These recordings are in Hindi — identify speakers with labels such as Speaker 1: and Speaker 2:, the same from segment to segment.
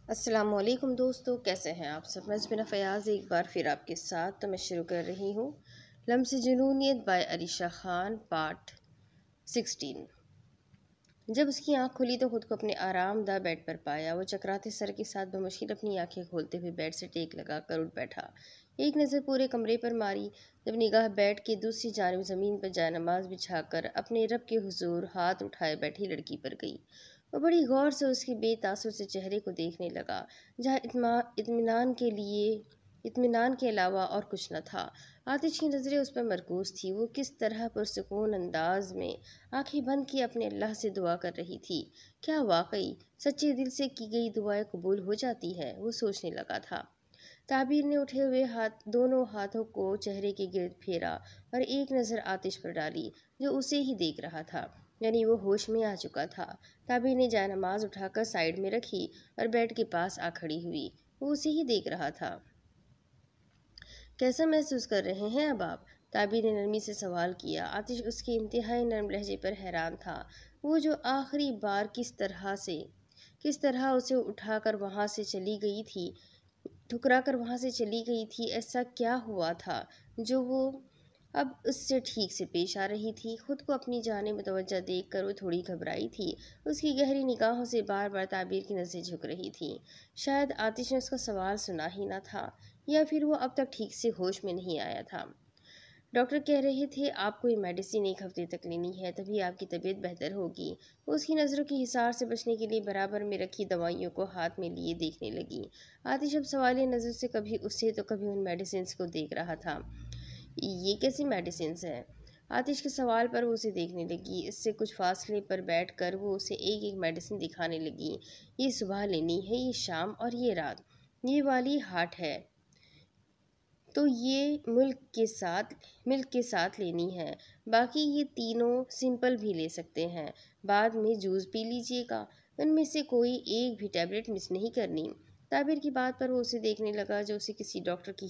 Speaker 1: अस्सलामुअलैकुम दोस्तों, कैसे हैं आप सब। मैं ज़मीना फ़याज़ एक बार फिर आपके साथ। तो मैं शुरू कर रही हूँ लम्स जुनूनियत बाय अरीशा खान पार्ट 16। जब उसकी आंख खुली तो खुद को अपने आरामदा बेड पर पाया। वो चकराते सर के साथ बमुश्किल अपनी आंखें खोलते हुए बेड से टेक लगा कर उठ बैठा। एक नज़र पूरे कमरे पर मारी। जब निगाह बेड के दूसरी जानिब ज़मीन पर जायनमाज बिछाकर अपने रब के हुजूर हाथ उठाए बैठी लड़की पर गई। वो बड़ी गौर से उसके बेतासुर से चेहरे को देखने लगा, जहाँ इत्मीनान के अलावा और कुछ न था। आतिश की नज़रें उस पर मरकूज थी। वो किस तरह पुरसुकून अंदाज में आंखें बंद किए अपने अल्लाह से दुआ कर रही थी। क्या वाकई सच्चे दिल से की गई दुआएं कबूल हो जाती है? वो सोचने लगा था। ताबीर ने उठे हुए दोनों हाथों को चेहरे के गिर्द फेरा और एक नज़र आतिश पर डाली, जो उसे ही देख रहा था। यानी वो होश में आ चुका था। ताबीर ने जायनमाज उठाकर साइड में रखी और बेड के पास आ खड़ी हुई। वो उसे ही देख रहा था। कैसा महसूस कर रहे हैं अब आप? ताबीर ने नरमी से सवाल किया। आतिश उसके इंतहाई नरम लहजे पर हैरान था। वो जो आखिरी बार किस तरह उसे उठाकर वहां से चली गई थी, ठुकरा कर वहां से चली गई थी, ऐसा क्या हुआ था जो वो अब उससे ठीक से पेश आ रही थी। खुद को अपनी जाने मुतवज्जा देख कर वो थोड़ी घबराई थी। उसकी गहरी निगाहों से बार बार ताबीर की नज़रें झुक रही थी। शायद आतिश ने उसका सवाल सुना ही ना था, या फिर वो अब तक ठीक से होश में नहीं आया था। डॉक्टर कह रहे थे आपको ये मेडिसिन 1 हफ्ते तक लेनी है, तभी आपकी तबीयत बेहतर होगी। वो उसकी नज़रों की हिसार से बचने के लिए बराबर में रखी दवाइयों को हाथ में लिए देखने लगी। आतिश अब सवालिया नज़र से कभी उसे तो कभी उन मेडिसिन को देख रहा था। ये कैसी मेडिसिन है? आतिश के सवाल पर वो उसे देखने लगी। इससे कुछ फासले पर बैठकर वो उसे एक एक मेडिसिन दिखाने लगी। ये सुबह लेनी है, ये शाम और ये रात। ये वाली हार्ट है तो ये मिल्क के साथ लेनी है। बाकी ये तीनों सिंपल भी ले सकते हैं। बाद में जूस पी लीजिएगा। उनमें से कोई एक भी टैबलेट मिस नहीं करनी। ताबिर की बात पर वो उसे देखने लगा जो उसे किसी डॉक्टर की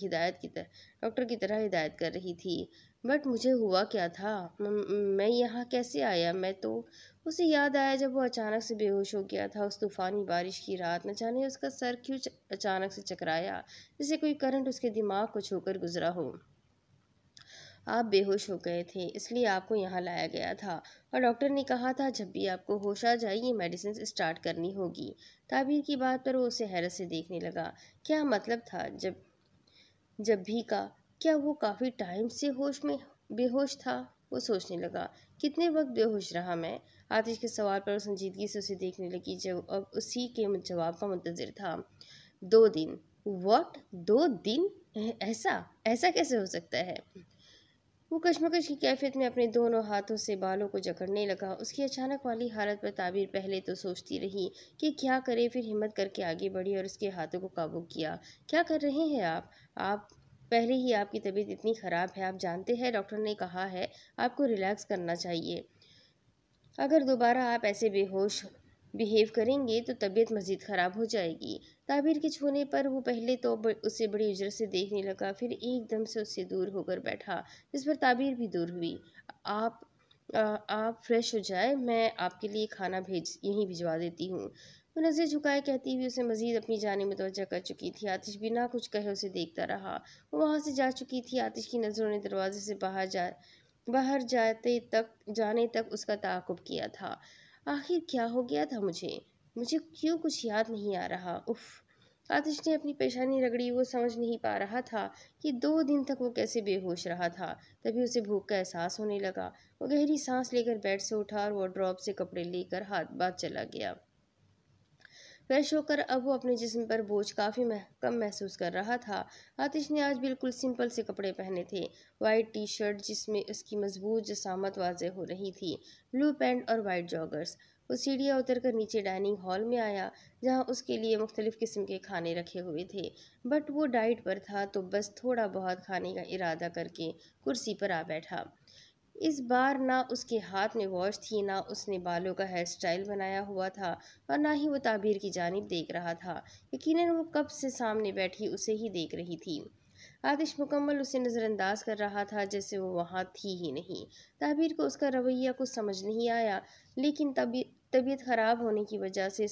Speaker 1: तरह हिदायत कर रही थी। बट मुझे हुआ क्या था? मैं यहाँ कैसे आया? मैं तो उसे याद आया जब वो अचानक से बेहोश हो गया था उस तूफ़ानी बारिश की रात। न जाने उसका सर क्यों अचानक से चकराया, जैसे कोई करंट उसके दिमाग को छूकर गुजरा हो। आप बेहोश हो गए थे, इसलिए आपको यहाँ लाया गया था, और डॉक्टर ने कहा था जब भी आपको होश आ जाए ये मेडिसिन स्टार्ट करनी होगी। ताबीर की बात पर वो उसे हैरत से देखने लगा। क्या मतलब था जब भी का? क्या वो काफ़ी टाइम से बेहोश था? वो सोचने लगा, कितने वक्त बेहोश रहा मैं? आतिश के सवाल पर वो संजीदगी से उसे देखने लगी, जब अब उसी के जवाब का मुंतजिर था। 2 दिन। व्हाट? 2 दिन? ऐसा ऐसा कैसे हो सकता है? वो कशमकश की कैफियत में अपने दोनों हाथों से बालों को जकड़ने लगा। उसकी अचानक वाली हालत पर ताबीर पहले तो सोचती रही कि क्या करे, फिर हिम्मत करके आगे बढ़ी और उसके हाथों को काबू किया। क्या कर रहे हैं आप पहले ही आपकी तबीयत इतनी ख़राब है। आप जानते हैं डॉक्टर ने कहा है आपको रिलैक्स करना चाहिए। अगर दोबारा आप ऐसे बेहोश बिहेव करेंगे तो तबीयत मज़ीद ख़राब हो जाएगी। ताबीर के छूने पर वो पहले तो उसे बड़ी उजरत से देखने लगा, फिर एकदम से उससे दूर होकर बैठा, जिस पर ताबीर भी दूर हुई। आप आप फ्रेश हो जाए, मैं आपके लिए खाना यहीं भिजवा देती हूँ। वो नज़र झुकाए कहती हुई उसे मज़ीद अपनी जाने मुतवज्जा कर चुकी थी। आतिश बिना कुछ कहे उसे देखता रहा। वो वहाँ से जा चुकी थी। आतिश की नज़रों ने दरवाजे से बाहर जाने तक उसका ताक़ुब किया था। आखिर क्या हो गया था मुझे क्यों कुछ याद नहीं आ रहा? उफ। आतिश ने अपनी पेशानी रगड़ी। वो समझ नहीं पा रहा था कि 2 दिन तक वो कैसे बेहोश रहा था। तभी उसे भूख का एहसास होने लगा। वो गहरी सांस लेकर बेड से उठा और वार्डरोब से कपड़े लेकर हाथ बात चला गया। फ्रेश होकर अब वो अपने जिस्म पर बोझ काफ़ी कम महसूस कर रहा था। आतिश ने आज बिल्कुल सिंपल से कपड़े पहने थे। वाइट टी शर्ट जिसमें उसकी मजबूत जसामत वाज़ेह हो रही थी, ब्लू पैंट और वाइट जॉगर्स। वो सीढ़ियाँ उतरकर नीचे डाइनिंग हॉल में आया, जहाँ उसके लिए मुख्तलिफ़ किस्म के खाने रखे हुए थे। बट वो डाइट पर था तो बस थोड़ा बहुत खाने का इरादा करके कुर्सी पर आ बैठा। इस बार ना उसके हाथ में वॉच थी, ना उसने बालों का हेयर स्टाइल बनाया हुआ था, और ना ही वो ताबीर की जानिब देख रहा था। यकीनन वो कब से सामने बैठी उसे ही देख रही थी। आतिश मुकम्मल उसे नज़रअंदाज कर रहा था, जैसे वो वहाँ थी ही नहीं। ताबीर को उसका रवैया कुछ समझ नहीं आया, लेकिन तबीयत ख़राब होने की वजह से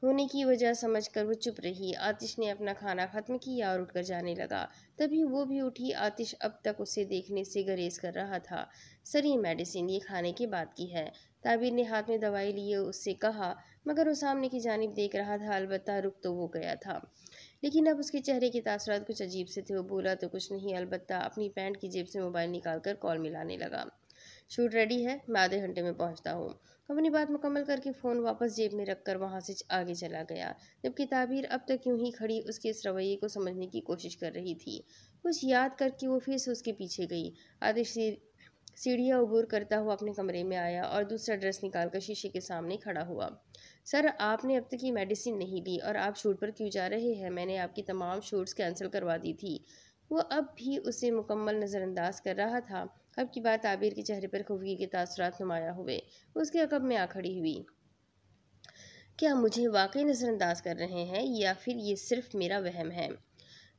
Speaker 1: होने की वजह समझकर वो चुप रही। आतिश ने अपना खाना खत्म किया और उठकर जाने लगा। तभी वो भी उठी। आतिश अब तक उसे देखने से गुरेज कर रहा था। सर, ये मेडिसिन ये खाने के बाद की है। ताबिर ने हाथ में दवाई लिए उससे कहा, मगर वो सामने की जानिब देख रहा था। अलबत्ता रुक तो वो गया था, लेकिन अब उसके चेहरे के तासुरात कुछ अजीब से थे। वो बोला तो कुछ नहीं, अलबत्ता अपनी पैंट की जेब से मोबाइल निकालकर कॉल मिलाने लगा। शूट रेडी है, मैं आधे घंटे में पहुंचता हूँ। अपनी बात मुकम्मल करके फ़ोन वापस जेब में रखकर वहां से आगे चला गया, जबकि ताबीर अब तक यूं ही खड़ी उसके इस रवैये को समझने की कोशिश कर रही थी। कुछ याद करके वो फिर से उसके पीछे गई। आतिश सीढ़ियाँ अबूर करता हुआ अपने कमरे में आया और दूसरा ड्रेस निकालकर शीशे के सामने खड़ा हुआ। सर, आपने अब तक ये मेडिसिन नहीं ली और आप शूट पर क्यों जा रहे हैं? मैंने आपकी तमाम शूट्स कैंसिल करवा दी थी। वो अब भी उसे मुकम्मल नज़रअंदाज कर रहा था। अब की बात आबिर के चेहरे पर खुफगी के तासुरात नुमाया हुए। उसके अकब में आ खड़ी हुई। क्या मुझे वाकई नज़रअंदाज कर रहे हैं या फिर ये सिर्फ मेरा वहम है?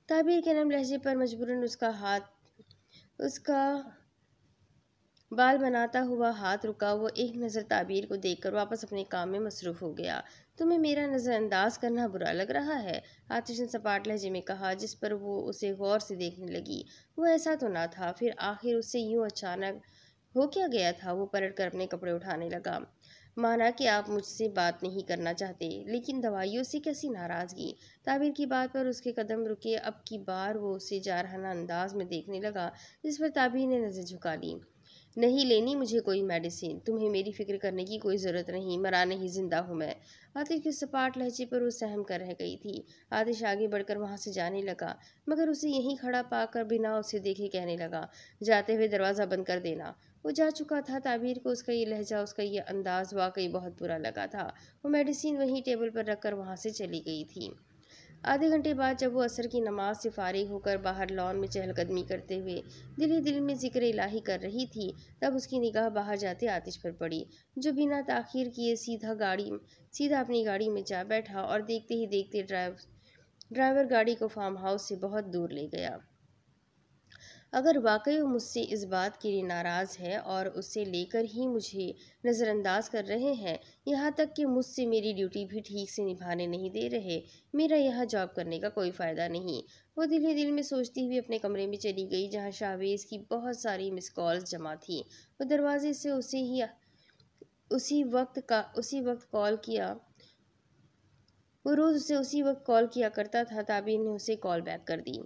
Speaker 1: ताबिर के नम लहजे पर मजबूरन उसका बाल बनाता हुआ हाथ रुका। वो एक नज़र ताबीर को देखकर वापस अपने काम में मसरूफ़ हो गया। तुम्हें मेरा नज़रअंदाज करना बुरा लग रहा है? आतिश ने सपाट लहजे में कहा, जिस पर वो उसे गौर से देखने लगी। वो ऐसा तो ना था, फिर आखिर उससे यूं अचानक हो क्या गया था? वो पलट कर अपने कपड़े उठाने लगा। माना कि आप मुझसे बात नहीं करना चाहते, लेकिन दवाइयों से कैसी नाराज़गी? ताबिर की बात पर उसके कदम रुके। अब की बार वो उसे जारहाना अंदाज में देखने लगा, जिस पर ताबिर ने नज़र झुका ली। नहीं लेनी मुझे कोई मेडिसिन। तुम्हें मेरी फिक्र करने की कोई ज़रूरत नहीं। मरा नहीं, जिंदा हूँ मैं। आतिश के सपाट लहजे पर वो सहम कर रह गई थी। आतिश आगे बढ़कर वहां से जाने लगा, मगर उसे यहीं खड़ा पाकर बिना उसे देखे कहने लगा, जाते हुए दरवाज़ा बंद कर देना। वो जा चुका था। ताबीर को उसका ये लहजा, उसका ये अंदाज वाकई बहुत बुरा लगा था। वो मेडिसिन वहीं टेबल पर रखकर वहां से चली गई थी। आधे घंटे बाद जब वो असर की नमाज से फारिग होकर बाहर लॉन में चहलकदमी करते हुए दिल ही दिल में जिक्र इलाही कर रही थी, तब उसकी निगाह बाहर जाते आतिश पर पड़ी, जो बिना ताखीर किए सीधा अपनी गाड़ी में जा बैठा और देखते ही देखते ड्राइवर गाड़ी को फार्म हाउस से बहुत दूर ले गया। अगर वाकई वो मुझसे इस बात के लिए नाराज़ है और उसे लेकर ही मुझे नज़रअंदाज कर रहे हैं, यहाँ तक कि मुझसे मेरी ड्यूटी भी ठीक से निभाने नहीं दे रहे, मेरा यहाँ जॉब करने का कोई फ़ायदा नहीं। वो दिल ही दिल में सोचती हुई अपने कमरे में चली गई, जहाँ शाहवेज़ की बहुत सारी मिस कॉल्स जमा थी। वो दरवाजे से उसी वक्त कॉल किया वो रोज़ उसे उसी वक्त कॉल किया करता था। ताबीर ने उसे कॉल बैक कर दी।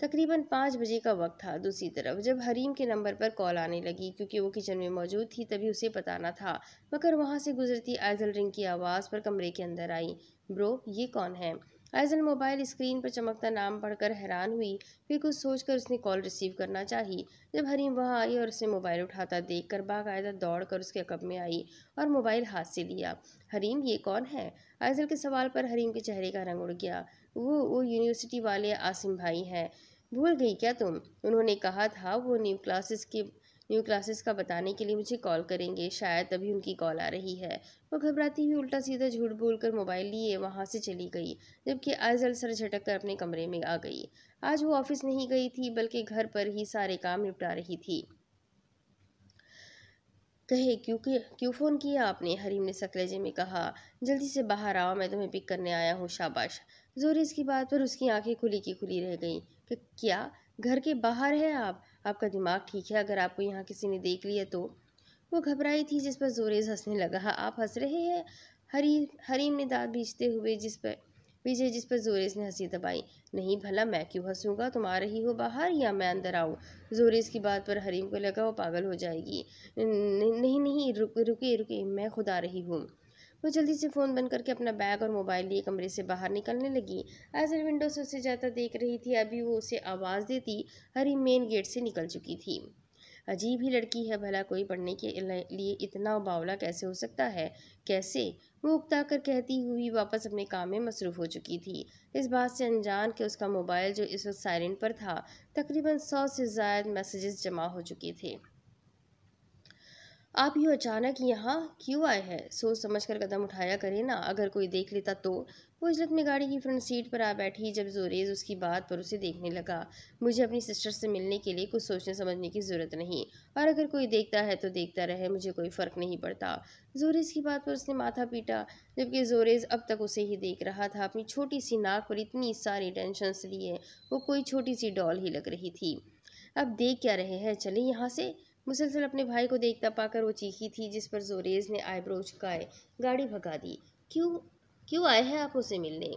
Speaker 1: तकरीबन 5 बजे का वक्त था। दूसरी तरफ जब हरीम के नंबर पर कॉल आने लगी, क्योंकि वो किचन में मौजूद थी, तभी उसे पता न था, मगर वहां से गुजरती आइजल रिंग की आवाज़ पर कमरे के अंदर आई। ब्रो, ये कौन है? आइजल मोबाइल स्क्रीन पर चमकता नाम पढ़कर हैरान हुई, फिर कुछ सोचकर उसने कॉल रिसीव करना चाही। जब हरीम वहां आई और उसे मोबाइल उठाता देखकर बाकायदा दौड़कर उसके अकब में आई और मोबाइल हाथ से लिया। हरीम, ये कौन है? आइजल के सवाल पर हरीम के चेहरे का रंग उड़ गया। वो यूनिवर्सिटी वाले आसिम भाई हैं। भूल गई क्या तुम? उन्होंने कहा था वो न्यू क्लासेस का बताने के लिए मुझे कॉल करेंगे, शायद तभी उनकी कॉल आ रही है। वो घबराती हुई उल्टा सीधा झूठ बोलकर मोबाइल लिए वहां से चली गई, जबकि आइजल सर झटक कर अपने कमरे में आ गई। आज वो ऑफिस नहीं गई थी, बल्कि घर पर ही सारे काम निपटा रही थी। कहे, क्यों फ़ोन किया आपने? हरीम ने सकलजे में कहा। जल्दी से बाहर आओ, मैं तुम्हें पिक करने आया हूँ। शाबाश। जोरी इसकी बात पर उसकी आंखें खुली की खुली रह गईं कि क्या घर के बाहर है आप? आपका दिमाग ठीक है? अगर आपको यहाँ किसी ने देख लिया तो? वो घबराई थी, जिस पर जोरेज हंसने लगा। आप हंस रहे हैं? हरीम ने दांत जिस पर जोरेज ने हंसी दबाई। नहीं भला, मैं क्यों हंसूंगा? तुम आ रही हो बाहर या मैं अंदर आऊं? जोरेज की बात पर हरीम को लगा वो पागल हो जाएगी। नहीं नहीं, रुके, मैं खुद आ रही हूँ। वो जल्दी से फ़ोन बंद करके अपना बैग और मोबाइल लिए कमरे से बाहर निकलने लगी। आइजल विंडो से उसे जाता देख रही थी। अभी वो उसे आवाज़ देती हरीम मेन गेट से निकल चुकी थी। अजीब ही लड़की है भला, कोई पढ़ने के लिए इतना बावला कैसे हो सकता है? कैसे? वो उकता कर कहती हुई वापस अपने काम में मसरूफ़ हो चुकी थी, इस बात से अनजान कि उसका मोबाइल जो इस वक्त साइलेंट पर था, तकरीबन 100 से ज़ायद मैसेजेस जमा हो चुके थे। आप यूँ अचानक यहाँ क्यों आए हैं? सोच समझ कर कदम उठाया करे ना, अगर कोई देख लेता तो। वो इजलत में गाड़ी की फ्रंट सीट पर आ बैठी जब जोरेज उसकी बात पर उसे देखने लगा। मुझे अपनी सिस्टर से मिलने के लिए कुछ सोचने समझने की ज़रूरत नहीं, और अगर कोई देखता है तो देखता रहे, मुझे कोई फ़र्क नहीं पड़ता। जोरेज की बात पर उसने माथा पीटा, जबकि जोरेज अब तक उसे ही देख रहा था, अपनी छोटी सी नाक पर इतनी सारी टेंशन लिए वो कोई छोटी सी डॉल ही लग रही थी। अब देख क्या रहे हैं, चले यहाँ से। मुसलसल अपने भाई को देखता पाकर वो चीखी थी, जिस पर जोरेज ने आईब्रो झुकाए गाड़ी भगा दी। क्यों क्यों आए हैं आप मुझसे मिलने?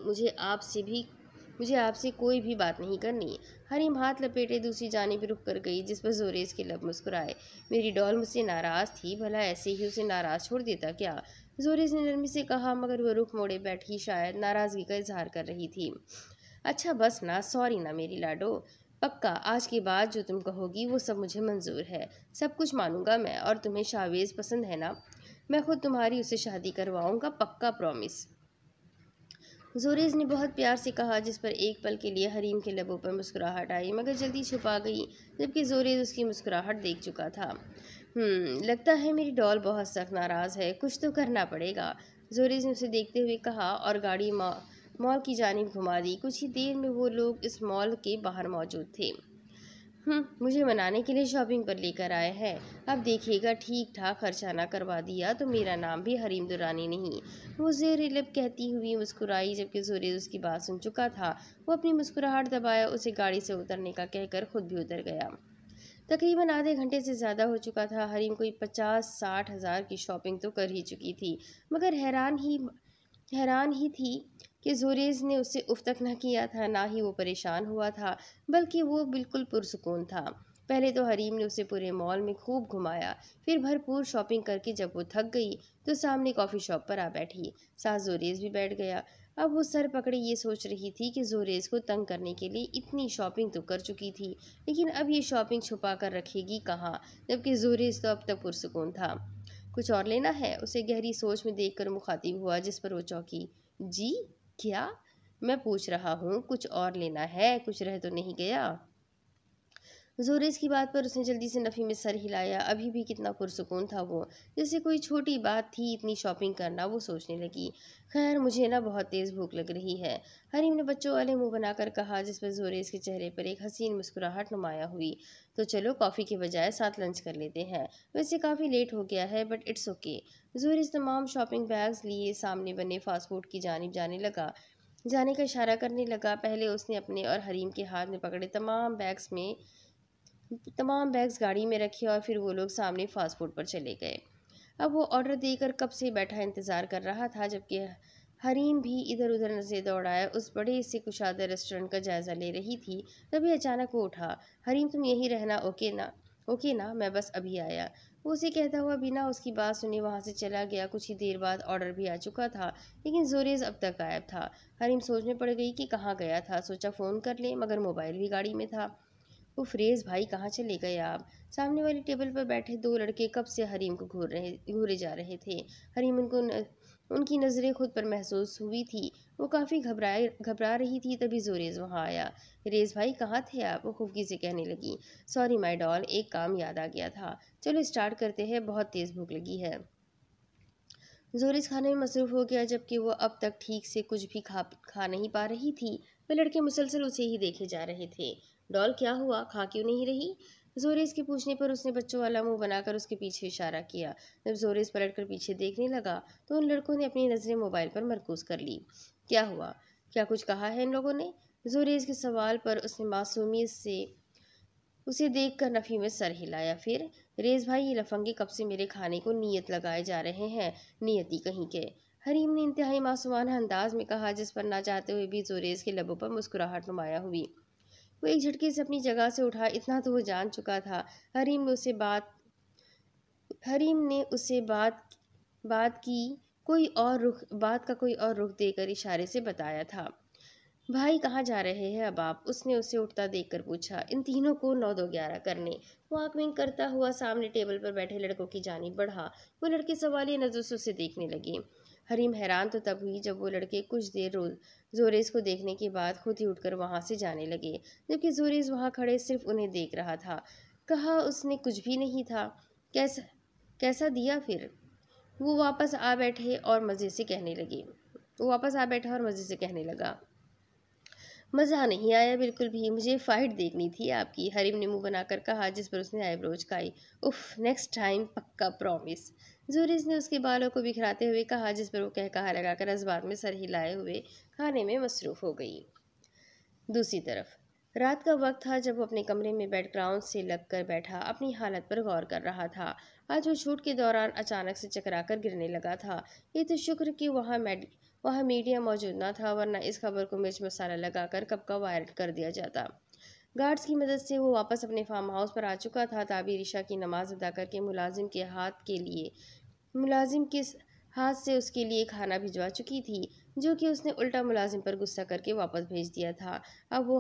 Speaker 1: मुझे आपसे कोई भी बात नहीं करनी। हरीम हाथ लपेटे दूसरी जानिब रुक कर गई, जिस पर जोरेज के लब मुस्कुराए। मेरी डॉल मुझसे नाराज थी, भला ऐसे ही उसे नाराज छोड़ देता क्या? जोरेज ने नरमी से कहा, मगर वह रुख मोड़े बैठी शायद नाराजगी का इजहार कर रही थी। अच्छा बस ना, सॉरी ना मेरी लाडो। पक्का आज के बाद जो तुम कहोगी वो सब मुझे मंजूर है। सब कुछ मानूंगा मैं। और तुम्हें शाहवेज पसंद है ना? मैं खुद तुम्हारी उससे शादी करवाऊंगा, पक्का प्रॉमिस। जोरेज ने बहुत प्यार से कहा, जिस पर एक पल के लिए हरीम के लबों पर मुस्कुराहट आई, मगर जल्दी छुपा गई, जबकि जोरेज उसकी मुस्कुराहट देख चुका था। लगता है मेरी डॉल बहुत सख्त नाराज है, कुछ तो करना पड़ेगा। जोरेज ने उसे देखते हुए कहा, और गाड़ी मॉल की जानिब घुमा दी। कुछ ही देर में वो लोग इस मॉल के बाहर मौजूद थे। मुझे मनाने के लिए शॉपिंग पर लेकर आए हैं। अब देखिएगा ठीक ठाक खर्चा ना करवा दिया तो मेरा नाम भी हरीम दुरानी नहीं। वो ज़ेर लब कहती हुई मुस्कुराई, जबकि जोरेज उसकी बात सुन चुका था। वो अपनी मुस्कुराहट दबाया, उसे गाड़ी से उतरने का कहकर खुद भी उतर गया। तकरीबन आधे घंटे से ज़्यादा हो चुका था। हरीम कोई 50-60 हज़ार की शॉपिंग तो कर ही चुकी थी, मगर हैरान ही थी कि जोरेज ने उससे उफ तक न किया था, ना ही वो परेशान हुआ था, बल्कि वो बिल्कुल पुरसुकून था। पहले तो हरीम ने उसे पूरे मॉल में खूब घुमाया, फिर भरपूर शॉपिंग करके जब वो थक गई तो सामने कॉफ़ी शॉप पर आ बैठी। साथ जोरेज भी बैठ गया। अब वो सर पकड़े ये सोच रही थी कि जोरेज को तंग करने के लिए इतनी शॉपिंग तो कर चुकी थी, लेकिन अब ये शॉपिंग छुपा कर रखेगी कहाँ, जबकि जोरेज तो अब तक पुरसुकून था। कुछ और लेना है? उसे गहरी सोच में देखकर मुखातिब हुआ, जिस पर वो चौंकी। जी? क्या? मैं पूछ रहा हूँ, कुछ और लेना है? कुछ रह तो नहीं गया? जोरेस की बात पर उसने जल्दी से नफ़ी में सर हिलाया। अभी भी कितना पुरसुकून था वो, जैसे कोई छोटी बात थी इतनी शॉपिंग करना। वो सोचने लगी, खैर मुझे ना बहुत तेज़ भूख लग रही है। हरीम ने बच्चों वाले मुंह बनाकर कहा, जिस पर जोरेस के चेहरे पर एक हसीन मुस्कुराहट नुमाया हुई। तो चलो कॉफ़ी के बजाय साथ लंच कर लेते हैं। वैसे काफ़ी लेट हो गया है, बट इट्स ओके। जोरेस तमाम शॉपिंग बैग्स लिए सामने बने फास्ट फूड की जानिब जाने का इशारा करने लगा। पहले उसने अपने और हरीम के हाथ में पकड़े तमाम बैग्स गाड़ी में रखे, और फिर वो लोग सामने फास्ट फूड पर चले गए। अब वो ऑर्डर देकर कब से बैठा इंतज़ार कर रहा था, जबकि हरीम भी इधर उधर नजरें दौड़ाए उस बड़े से कुशादा रेस्टोरेंट का जायज़ा ले रही थी। तभी अचानक वो उठा। हरीम तुम यहीं रहना, ओके ना? ओके ना, मैं बस अभी आया। वो उसे कहता हुआ बिना उसकी बात सुने वहाँ से चला गया। कुछ ही देर बाद ऑर्डर भी आ चुका था, लेकिन जोरेज अब तक गायब था। हरीम सोच में पड़ गई कि कहाँ गया था। सोचा फ़ोन कर ले, मगर मोबाइल भी गाड़ी में था। वो फ्रेज भाई कहाँ चले गए आप? सामने वाली टेबल पर बैठे दो लड़के कब से हरीम को घूरे जा रहे थे। हरीम उनकी नज़रें खुद पर महसूस हुई थी। वो काफ़ी घबरा रही थी। तभी जोरेज वहाँ आया। रेज भाई कहाँ थे आप? वो खुफकी से कहने लगी। सॉरी माय डॉल, एक काम याद आ गया था। चलो स्टार्ट करते हैं, बहुत तेज़ भूख लगी है। जोरिस खाने में मसरूफ़ हो गया, जबकि वो अब तक ठीक से कुछ भी खा नहीं पा रही थी। वे लड़के मुसलसल उसे ही देखे जा रहे थे। डॉल क्या हुआ, खा क्यों नहीं रही? जोरिस के पूछने पर उसने बच्चों वाला मुंह बनाकर उसके पीछे इशारा किया। जब जोरिस पलटकर पीछे देखने लगा तो उन लड़कों ने अपनी नज़रें मोबाइल पर मरकूज कर ली। क्या हुआ? क्या कुछ कहा है इन लोगों ने? जोरिस के सवाल पर उसने मासूमियत से उसे देखकर नफ़ी में सर हिलाया। फिर रेज भाई ये लफंगे कब से मेरे खाने को नियत लगाए जा रहे हैं, नियति कहीं के। हरीम ने इंतहाई मासूमाना अंदाज में कहा, जिस पर ना चाहते हुए भी जोरेज के लबों पर मुस्कुराहट नुमाया हुई। वो एक झटके से अपनी जगह से उठा, इतना तो वो जान चुका था। हरीम ने उसे बात की बात का कोई और रुख देकर इशारे से बताया था। भाई कहाँ जा रहे हैं अब आप? उसने उसे उठता देखकर पूछा। इन तीनों को 9-2-11 करने। वो आंख विंक करता हुआ सामने टेबल पर बैठे लड़कों की जानिब बढ़ा। वो लड़के सवालिया नजरों से उसे देखने लगे। हरीम हैरान तो तब हुई जब वो लड़के कुछ देर रोज जोरेज को देखने के बाद खुद ही उठकर वहां से जाने लगे, जबकि जोरेज वहां खड़े सिर्फ उन्हें देख रहा था। कहा उसने कुछ भी नहीं था। कैसा कैसा दिया फिर? वो वापस आ बैठे और मज़े से कहने लगे वो वापस आ बैठा और मज़े से कहने लगा, मज़ा नहीं आया बिल्कुल भी, मुझे फ़ाइट देखनी थी आपकी। हरीम ने मुंह बनाकर कहा, जिस पर उसने आईब्रोज खाई। उफ, नेक्स्ट टाइम पक्का, प्रॉमिस। जूरिस ने उसके बालों को बिखराते हुए कहा, जिस पर वो कह कहा लगाकर अजबात में सर हिलाए हुए खाने में मसरूफ़ हो गई। दूसरी तरफ रात का वक्त था जब वो अपने कमरे में बेड ग्राउंड से लगकर बैठा अपनी हालत पर गौर कर रहा था। आज वो शूट के दौरान अचानक से चकराकर गिरने लगा था। ये तो शुक्र कि वहाँ मीडिया मौजूद ना था, वरना इस खबर को मिर्च मसाला लगाकर कब का वायरल कर दिया जाता। गार्ड्स की मदद से वो वापस अपने फार्म हाउस पर आ चुका था। ताबीर ईशा की नमाज अदा करके मुलाजिम के हाथ से उसके लिए खाना भिजवा चुकी थी, जो कि उसने उल्टा मुलाजिम पर गुस्सा करके वापस भेज दिया था। अब वो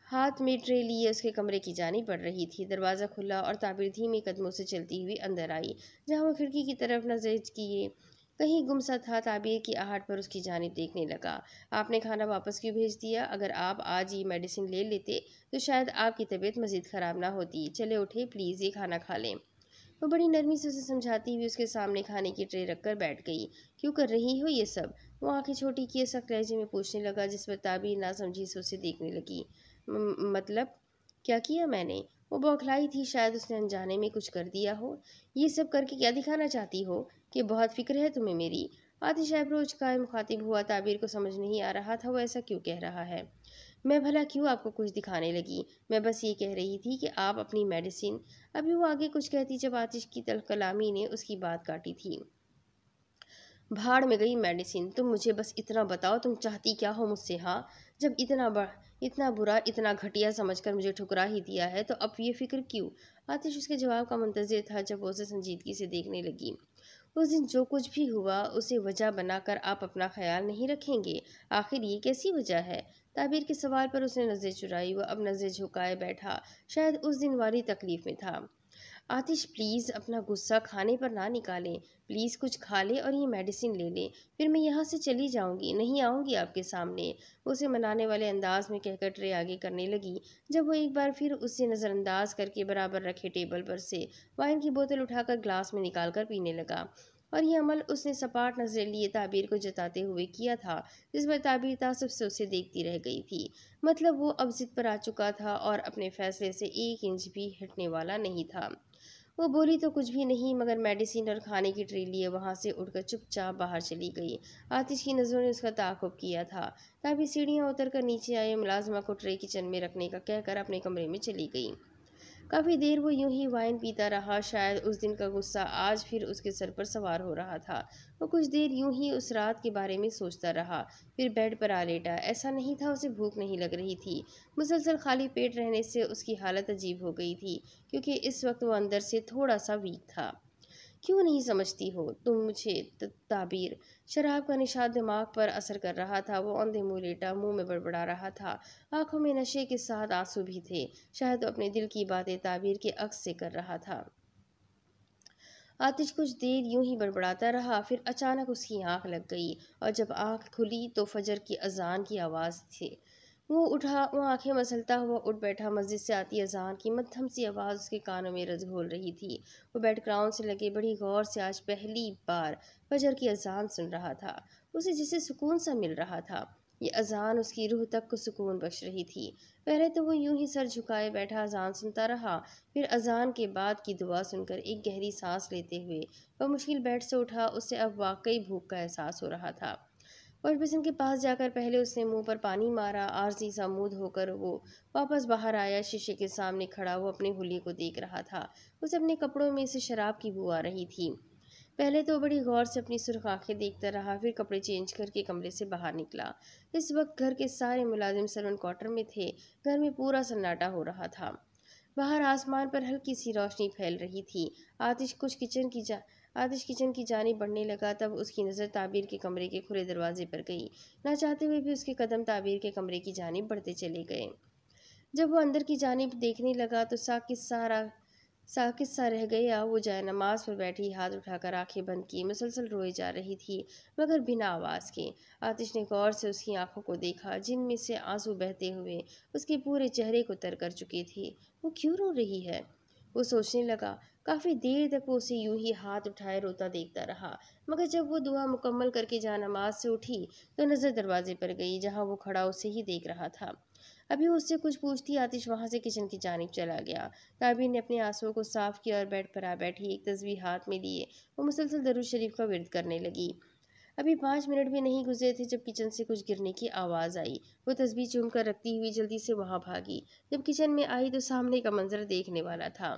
Speaker 1: हाथ में ट्रे लिए उसके कमरे की जानिब बढ़ रही थी। दरवाज़ा खुला और ताबीर धीमे कदमों से चलती हुई अंदर आई। जहाँ वो खिड़की की तरफ नजर किए कहीं गुमसा था, ताबीर की आहट पर उसकी जानिब देखने लगा। आपने खाना वापस क्यों भेज दिया? अगर आप आज ये मेडिसिन ले लेते तो शायद आपकी तबीयत मज़ीद ख़राब ना होती। चले उठे, प्लीज़ ये खाना खा लें। वो बड़ी नरमी से उसे समझाती हुई उसके सामने खाने की ट्रे रखकर बैठ गई। क्यों कर रही हो ये सब? वो आंखें छोटी किए सख्त लहजे में पूछने लगा, जिस पर ताबीर नासमझी से उसे देखने लगी। मतलब क्या किया मैंने? वो बौखलाई थी, शायद उसने अनजाने में कुछ कर दिया हो। ये सब करके क्या दिखाना चाहती हो कि बहुत फिक्र है तुम्हें मेरी? आतिश आइब्रोज का मुखातिब हुआ। ताबीर को समझ नहीं आ रहा था वो ऐसा क्यों कह रहा है। मैं भला क्यों आपको कुछ दिखाने लगी? मैं बस ये कह रही थी कि आप अपनी मेडिसिन। अभी वो आगे कुछ कहती जब आतिश की तल्ख कलामी ने उसकी बात काटी थी। भाड़ में गई मेडिसिन, तुम मुझे बस इतना बताओ, तुम चाहती क्या हो मुझसे? हाँ, जब इतना बुरा, इतना घटिया समझकर मुझे ठुकरा ही दिया है, तो अब ये फिक्र क्यों? आतिश उसके जवाब का मुंतजिर था, जब वो उसे संजीदगी से देखने लगी। उस दिन जो कुछ भी हुआ उसे वजह बनाकर आप अपना ख्याल नहीं रखेंगे। आखिर ये कैसी वजह है? ताबीर के सवाल पर उसने नज़र चुराई। वह अब नज़र झुकाए बैठा, शायद उस दिन वाली तकलीफ में था। आतिश, प्लीज़ अपना गुस्सा खाने पर ना निकालें। प्लीज़ कुछ खा ले और ये मेडिसिन ले लें, फिर मैं यहाँ से चली जाऊँगी, नहीं आऊँगी आपके सामने। उसे मनाने वाले अंदाज में कहकर ट्रे आगे करने लगी, जब वो एक बार फिर उसे नज़रअंदाज करके बराबर रखे टेबल पर से वाइन की बोतल उठाकर ग्लास में निकाल कर पीने लगा। और यह अमल उसने सपाट नजर लिए ताबीर को जताते हुए किया था, जिस पर ताबीर तासुब से उसे देखती रह गई थी। मतलब वो अब जिद पर आ चुका था और अपने फैसले से 1 इंच भी हटने वाला नहीं था। वो बोली तो कुछ भी नहीं, मगर मेडिसिन और खाने की ट्रे लिए वहां से उठकर चुपचाप बाहर चली गई। आतिश की नज़रों ने उसका ताक़ुब किया था। तभी सीढ़ियां उतरकर नीचे आए मुलाजमा को ट्रे किचन में रखने का कहकर अपने कमरे में चली गई। काफ़ी देर वो यूं ही वाइन पीता रहा। शायद उस दिन का गुस्सा आज फिर उसके सर पर सवार हो रहा था। वो कुछ देर यूं ही उस रात के बारे में सोचता रहा, फिर बेड पर आ लेटा। ऐसा नहीं था उसे भूख नहीं लग रही थी, मुसलसल खाली पेट रहने से उसकी हालत अजीब हो गई थी, क्योंकि इस वक्त वो अंदर से थोड़ा सा वीक था। क्यों नहीं समझती हो तुम मुझे? ताबीर। शराब का निशा दिमाग पर असर कर रहा था। वो औंधे मुंह लेटा मुंह में बड़बड़ा रहा था। आंखों में नशे के साथ आंसू भी थे। शायद वो अपने दिल की बातें ताबीर के अक्स से कर रहा था। आतिश कुछ देर यूं ही बड़बड़ाता रहा, फिर अचानक उसकी आंख लग गई, और जब आंख खुली तो फजर की अजान की आवाज़ थी। वो आंखें मसलता हुआ उठ बैठा। मस्जिद से आती अजान की मध्यम सी आवाज़ उसके कानों में रज घोल रही थी। वो बेड ग्राउंड से लगे बड़ी गौर से आज पहली बार फजर की अजान सुन रहा था। उसे जिसे सुकून सा मिल रहा था। ये अजान उसकी रूह तक को सुकून बख्श रही थी। पहले तो वो यूं ही सर झुकाए बैठा अजान सुनता रहा, फिर अजान के बाद की दुआ सुनकर एक गहरी सांस लेते हुए वह मुश्किल बेड से उठा। उससे अब वाकई भूख का एहसास हो रहा था। वॉश बेसिन के पास जाकर पहले उसने मुंह पर पानी मारा। आरजी सा मुंह धोकर वो वापस बाहर आया। शीशे के सामने खड़ा वो अपने हुलिये को देख रहा था। उसे अपने कपड़ों में से शराब की बू आ रही थी। पहले तो बड़ी गौर से अपनी सुर्ख आंखें देखता रहा, फिर कपड़े चेंज करके कमरे से बाहर निकला। इस वक्त घर के सारे मुलाजिम सर्वेंट क्वार्टर में थे। घर में पूरा सन्नाटा हो रहा था। बाहर आसमान पर हल्की सी रोशनी फैल रही थी। आतिश किचन की जानिब बढ़ने लगा, तब उसकी नज़र ताबीर के कमरे के खुले दरवाजे पर गई। ना चाहते हुए भी उसके कदम ताबीर के कमरे की जानिब बढ़ते चले गए। जब वो अंदर की जानिब देखने लगा तो साकित सा रह गया। वो जाए नमाज पर बैठी हाथ उठाकर आंखें बंद की मुसलसल रोए जा रही थी, मगर बिना आवाज़ के। आतिश ने गौर से उसकी आंखों को देखा, जिनमें से आंसू बहते हुए उसके पूरे चेहरे को तर कर चुके थे। वो क्यों रो रही है? वो सोचने लगा। काफ़ी देर तक वो उसे यूं ही हाथ उठाए रोता देखता रहा, मगर जब वो दुआ मुकम्मल करके नमाज से उठी तो नज़र दरवाजे पर गई, जहां वो खड़ा उसे ही देख रहा था। अभी वो उससे कुछ पूछती आतिश वहां से किचन की जानिब चला गया। ताबीर ने अपने आंसुओं को साफ किया और बेड पर आ बैठी एक तस्बीह हाथ में लिए वो मुसलसल दरूद शरीफ का विर्द करने लगी। अभी 5 मिनट भी नहीं गुजरे थे जब किचन से कुछ गिरने की आवाज़ आई। वो तस्बीह चूम कर रखती हुई जल्दी से वहां भागी। जब किचन में आई तो सामने का मंजर देखने वाला था।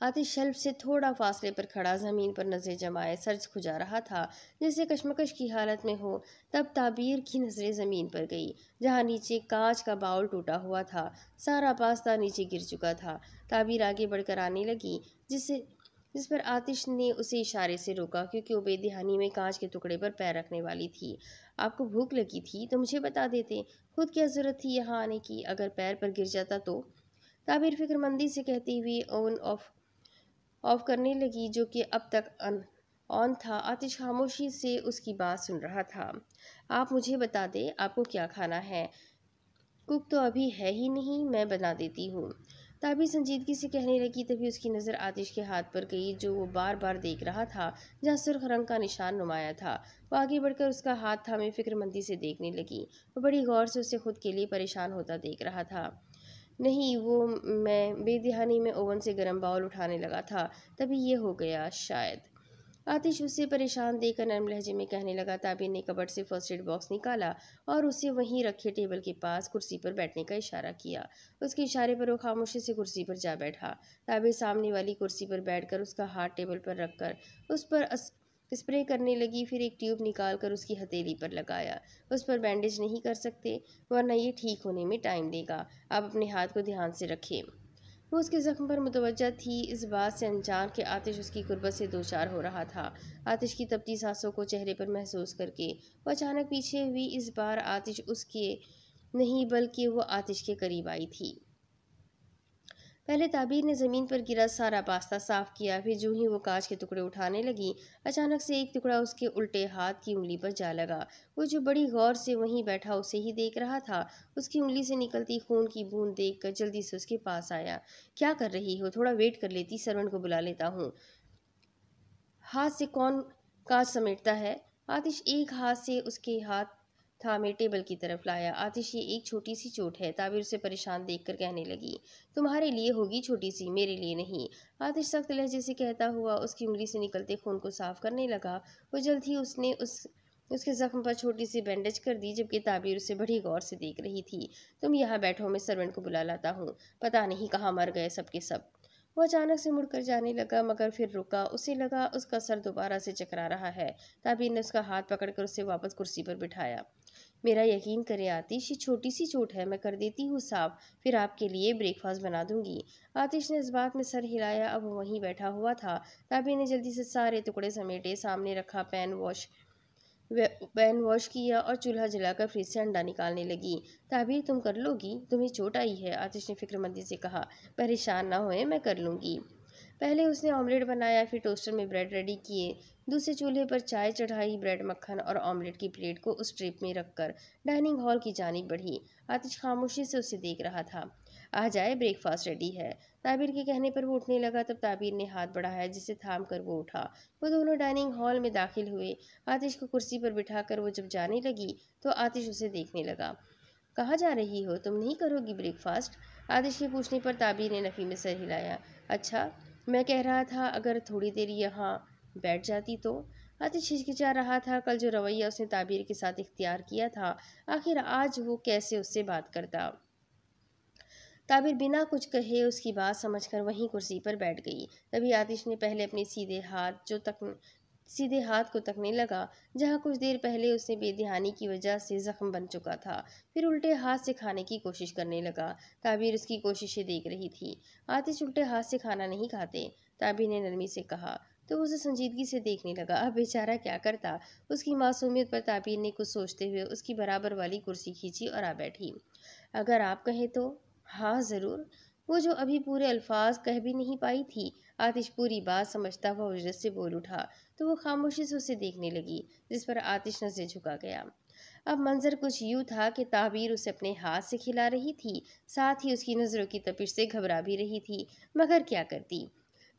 Speaker 1: आतिश शेल्फ से थोड़ा फासले पर खड़ा ज़मीन पर नज़रें जमाए सर खुजा रहा था, जैसे कशमकश की हालत में हो। तब ताबीर की नज़रें ज़मीन पर गई, जहाँ नीचे कांच का बाउल टूटा हुआ था। सारा पास्ता नीचे गिर चुका था। ताबीर आगे बढ़कर आने लगी, जिस पर आतिश ने उसे इशारे से रोका, क्योंकि वो बेध्यानी में कांच के टुकड़े पर पैर रखने वाली थी। आपको भूख लगी थी तो मुझे बता देते, खुद क्या ज़रूरत थी यहाँ आने की? अगर पैर पर गिर जाता तो? ताबीर फिक्रमंदी से कहती हुई ओवन ऑफ करने लगी, जो कि अब तक ऑन था। आतिश खामोशी से उसकी बात सुन रहा था। आप मुझे बता दें, आपको क्या खाना है? कुक तो अभी है ही नहीं, मैं बना देती हूँ। ताबी संजीदगी से कहने लगी, तभी उसकी नज़र आतिश के हाथ पर गई, जो वो बार बार देख रहा था, जहाँ सुर्ख रंग का निशान नुमाया था। वो आगे बढ़कर उसका हाथ थामे फिक्रमंदी से देखने लगी। वो बड़ी गौर से उसे खुद के लिए परेशान होता देख रहा था। नहीं, वो मैं बेध्यानी में ओवन से गर्म बाउल उठाने लगा था, तभी ये हो गया शायद। आतिश उससे परेशान देखकर नरम लहजे में कहने लगा। ताबीर ने कबर्ड से फर्स्ट एड बॉक्स निकाला और उसे वहीं रखे टेबल के पास कुर्सी पर बैठने का इशारा किया। उसके इशारे पर वो खामोशी से कुर्सी पर जा बैठा। ताबीर सामने वाली कुर्सी पर बैठकर उसका हाथ टेबल पर रखकर उस पर स्प्रे करने लगी। फिर एक ट्यूब निकाल कर उसकी हथेली पर लगाया। उस पर बैंडेज नहीं कर सकते, वरना ये ठीक होने में टाइम लेगा। आप अपने हाथ को ध्यान से रखें। वो उसके ज़ख्म पर मुतवज्जा थी, इस बात से अनजान कि आतिश उसकी गुर्बत से दो चार हो रहा था। आतिश की तपती सांसों को चेहरे पर महसूस करके वो अचानक पीछे हुई। इस बार आतिश उसके नहीं, बल्कि वो आतिश के करीब आई थी। पहले ताबीर ने ज़मीन पर गिरा सारा पास्ता साफ किया, फिर जो ही वो कांच के टुकड़े उठाने लगी, अचानक से एक टुकड़ा उसके उल्टे हाथ की उंगली पर जा लगा। वो जो बड़ी गौर से वहीं बैठा उसे ही देख रहा था, उसकी उंगली से निकलती खून की बूंद देखकर जल्दी से उसके पास आया। क्या कर रही हो? थोड़ा वेट कर लेती, सर्वेंट को बुला लेता हूँ। हाथ से कौन कांच समेटता है? आतिश एक हाथ से उसके हाथ थामे टेबल की तरफ लाया। आतिश, ये एक छोटी सी चोट है। ताबिर उसे परेशान देखकर कहने लगी। तुम्हारे लिए होगी छोटी सी, मेरे लिए नहीं। आतिश सख्त लहजे से कहता हुआ उसकी उंगली से निकलते खून को साफ करने लगा। वो जल्द ही उसके जख्म पर छोटी सी बैंडेज कर दी, जबकि ताबिर उसे बड़ी गौर से देख रही थी। तुम यहाँ बैठो, मैं सर्वेंट को बुला लाता हूँ। पता नहीं कहाँ मर गए सबके सब। वो अचानक से मुड़कर जाने लगा, मगर फिर रुका। उसे लगा उसका सर दोबारा से चकरा रहा है। ताबीर ने उसका हाथ पकड़कर उसे वापस कुर्सी पर बिठाया। मेरा यकीन करे आतिश, ये छोटी सी चोट है, मैं कर देती हूँ साफ, फिर आपके लिए ब्रेकफास्ट बना दूंगी। आतिश ने इस बात में सर हिलाया। अब वो वहीं बैठा हुआ था। ताबीर ने जल्दी से सारे टुकड़े समेटे, सामने रखा पैन वॉश किया और चूल्हा जलाकर फ्रिज से अंडा निकालने लगी। ताबीर, तुम कर लोगी? तुम्हें चोट आई है? आतिश ने फिक्रमंदी से कहा। परेशान ना होए, मैं कर लूँगी। पहले उसने ऑमलेट बनाया, फिर टोस्टर में ब्रेड रेडी किए। दूसरे चूल्हे पर चाय चढ़ाई। ब्रेड, मक्खन और ऑमलेट की प्लेट को उस ट्रिप में रखकर डाइनिंग हॉल की जानिब बढ़ी। आतिश खामोशी से उसे देख रहा था। आ जाए, ब्रेकफास्ट रेडी है। ताबिर के कहने पर वो उठने लगा। तब ताबिर ने हाथ बढ़ाया, जिसे थाम कर वो उठा। वो दोनों डाइनिंग हॉल में दाखिल हुए। आतिश को कुर्सी पर बिठाकर वो जब जाने लगी तो आतिश उसे देखने लगा। कहाँ जा रही हो? तुम नहीं करोगी ब्रेकफास्ट? आतिश के पूछने पर ताबीर ने नफ़ी में सर हिलाया। अच्छा, मैं कह रहा था अगर थोड़ी देर यहाँ बैठ जाती तो। आतिश हिचकिचा रहा था। कल जो रवैया उसने ताबीर के साथ इख्तियार किया था, आखिर आज वो कैसे उससे बात करता। ताबिर बिना कुछ कहे उसकी बात समझकर वहीं कुर्सी पर बैठ गई। तभी आतिश ने पहले अपने सीधे हाथ को तकने लगा, जहाँ कुछ देर पहले उसने बेध्यानी की वजह से जख्म बन चुका था। फिर उल्टे हाथ से खाने की कोशिश करने लगा। ताबिर उसकी कोशिशें देख रही थी। आतिश उल्टे हाथ से खाना नहीं खाते, ताबिर ने नरमी से कहा। तो उसे संजीदगी से देखने लगा। अब बेचारा क्या करता। उसकी मासूमियत पर ताबिर ने कुछ सोचते हुए उसकी बराबर वाली कुर्सी खींची और आ बैठी। अगर आप कहें तो। हाँ ज़रूर। वो जो अभी पूरे अल्फाज कह भी नहीं पाई थी, आतिश पूरी बात समझता हुआ उजरत से बोल उठा। तो वो खामोशी से उसे देखने लगी, जिस पर आतिश नजर झुका गया। अब मंजर कुछ यूँ था कि ताबीर उसे अपने हाथ से खिला रही थी, साथ ही उसकी नज़रों की तपिश से घबरा भी रही थी, मगर क्या करती।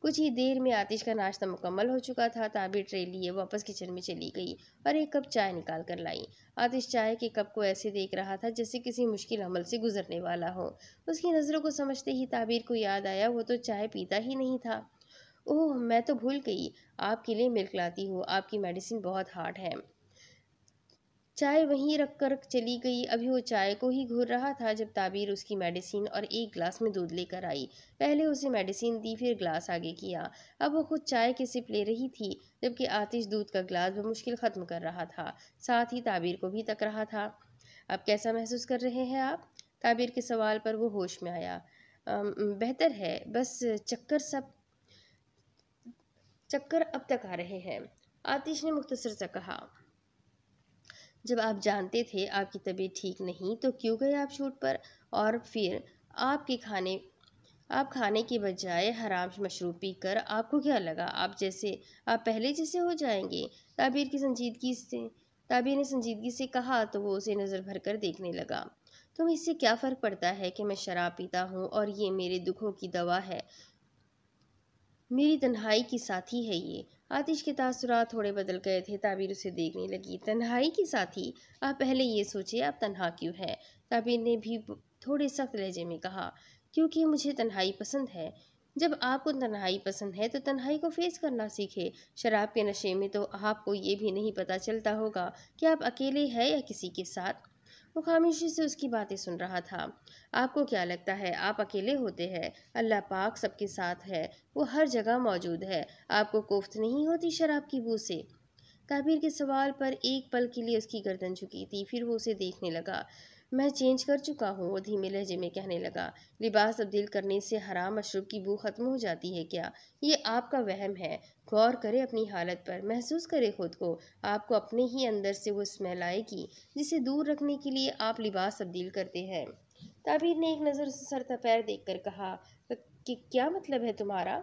Speaker 1: कुछ ही देर में आतिश का नाश्ता मुकम्मल हो चुका था। ताबीर ट्रे लिए वापस किचन में चली गई और एक कप चाय निकाल कर लाई। आतिश चाय के कप को ऐसे देख रहा था जैसे किसी मुश्किल अमल से गुजरने वाला हो। उसकी नज़रों को समझते ही ताबीर को याद आया वो तो चाय पीता ही नहीं था। ओह, मैं तो भूल गई, आपके लिए मिल्क लाती हूँ, आपकी मेडिसिन बहुत हार्ड है। चाय वहीं रख कर चली गई। अभी वो चाय को ही घूर रहा था जब ताबीर उसकी मेडिसिन और एक ग्लास में दूध लेकर आई। पहले उसे मेडिसिन दी, फिर ग्लास आगे किया। अब वो खुद चाय की सिप ले रही थी जबकि आतिश दूध का ग्लास बमुश्किल ख़त्म कर रहा था, साथ ही ताबीर को भी तक रहा था। अब कैसा महसूस कर रहे हैं आप? ताबीर के सवाल पर वो होश में आया। बेहतर है, बस चक्कर अब तक आ रहे हैं, आतिश ने मुख्तसर सा कहा। जब आप जानते थे आपकी तबीयत ठीक नहीं तो क्यों गए आप शूट पर? और फिर आप खाने के बजाय हराम मशरूब पीकर आपको क्या लगा आप पहले जैसे हो जाएंगे? ताबीर ने संजीदगी से कहा तो वो उसे नज़र भर कर देखने लगा। तुम्हें इससे क्या फ़र्क पड़ता है कि मैं शराब पीता हूँ और ये मेरे दुखों की दवा है, मेरी तन्हाई की साथी है ये। आतिश के तासुरात थोड़े बदल गए थे। ताबीर उसे देखने लगी। तन्हाई की साथी? आप पहले ये सोचिए आप तन्हा क्यों है? ताबीर ने भी थोड़े सख्त लहजे में कहा। क्योंकि मुझे तन्हाई पसंद है। जब आपको तन्हाई पसंद है तो तन्हाई को फेस करना सीखे। शराब के नशे में तो आपको ये भी नहीं पता चलता होगा कि आप अकेले हैं या किसी के साथ। वो खामोशी से उसकी बातें सुन रहा था। आपको क्या लगता है आप अकेले होते हैं? अल्लाह पाक सबके साथ है, वो हर जगह मौजूद है। आपको कोफ्त नहीं होती शराब की बू से? ताबीर के सवाल पर एक पल के लिए उसकी गर्दन झुकी थी, फिर वो उसे देखने लगा। मैं चेंज कर चुका हूँ, वो धीमे लहजे में कहने लगा। लिबास तब्दील करने से हराम मशरूब की बू खत्म हो जाती है क्या? ये आपका वहम है। गौर करे अपनी हालत पर, महसूस करे खुद को। आपको अपने ही अंदर से वो स्मेल आएगी जिसे दूर रखने के लिए आप लिबास तब्दील करते हैं। ताबीर ने एक नज़र उसे सर पैर देख कर कहा कि क्या मतलब है तुम्हारा?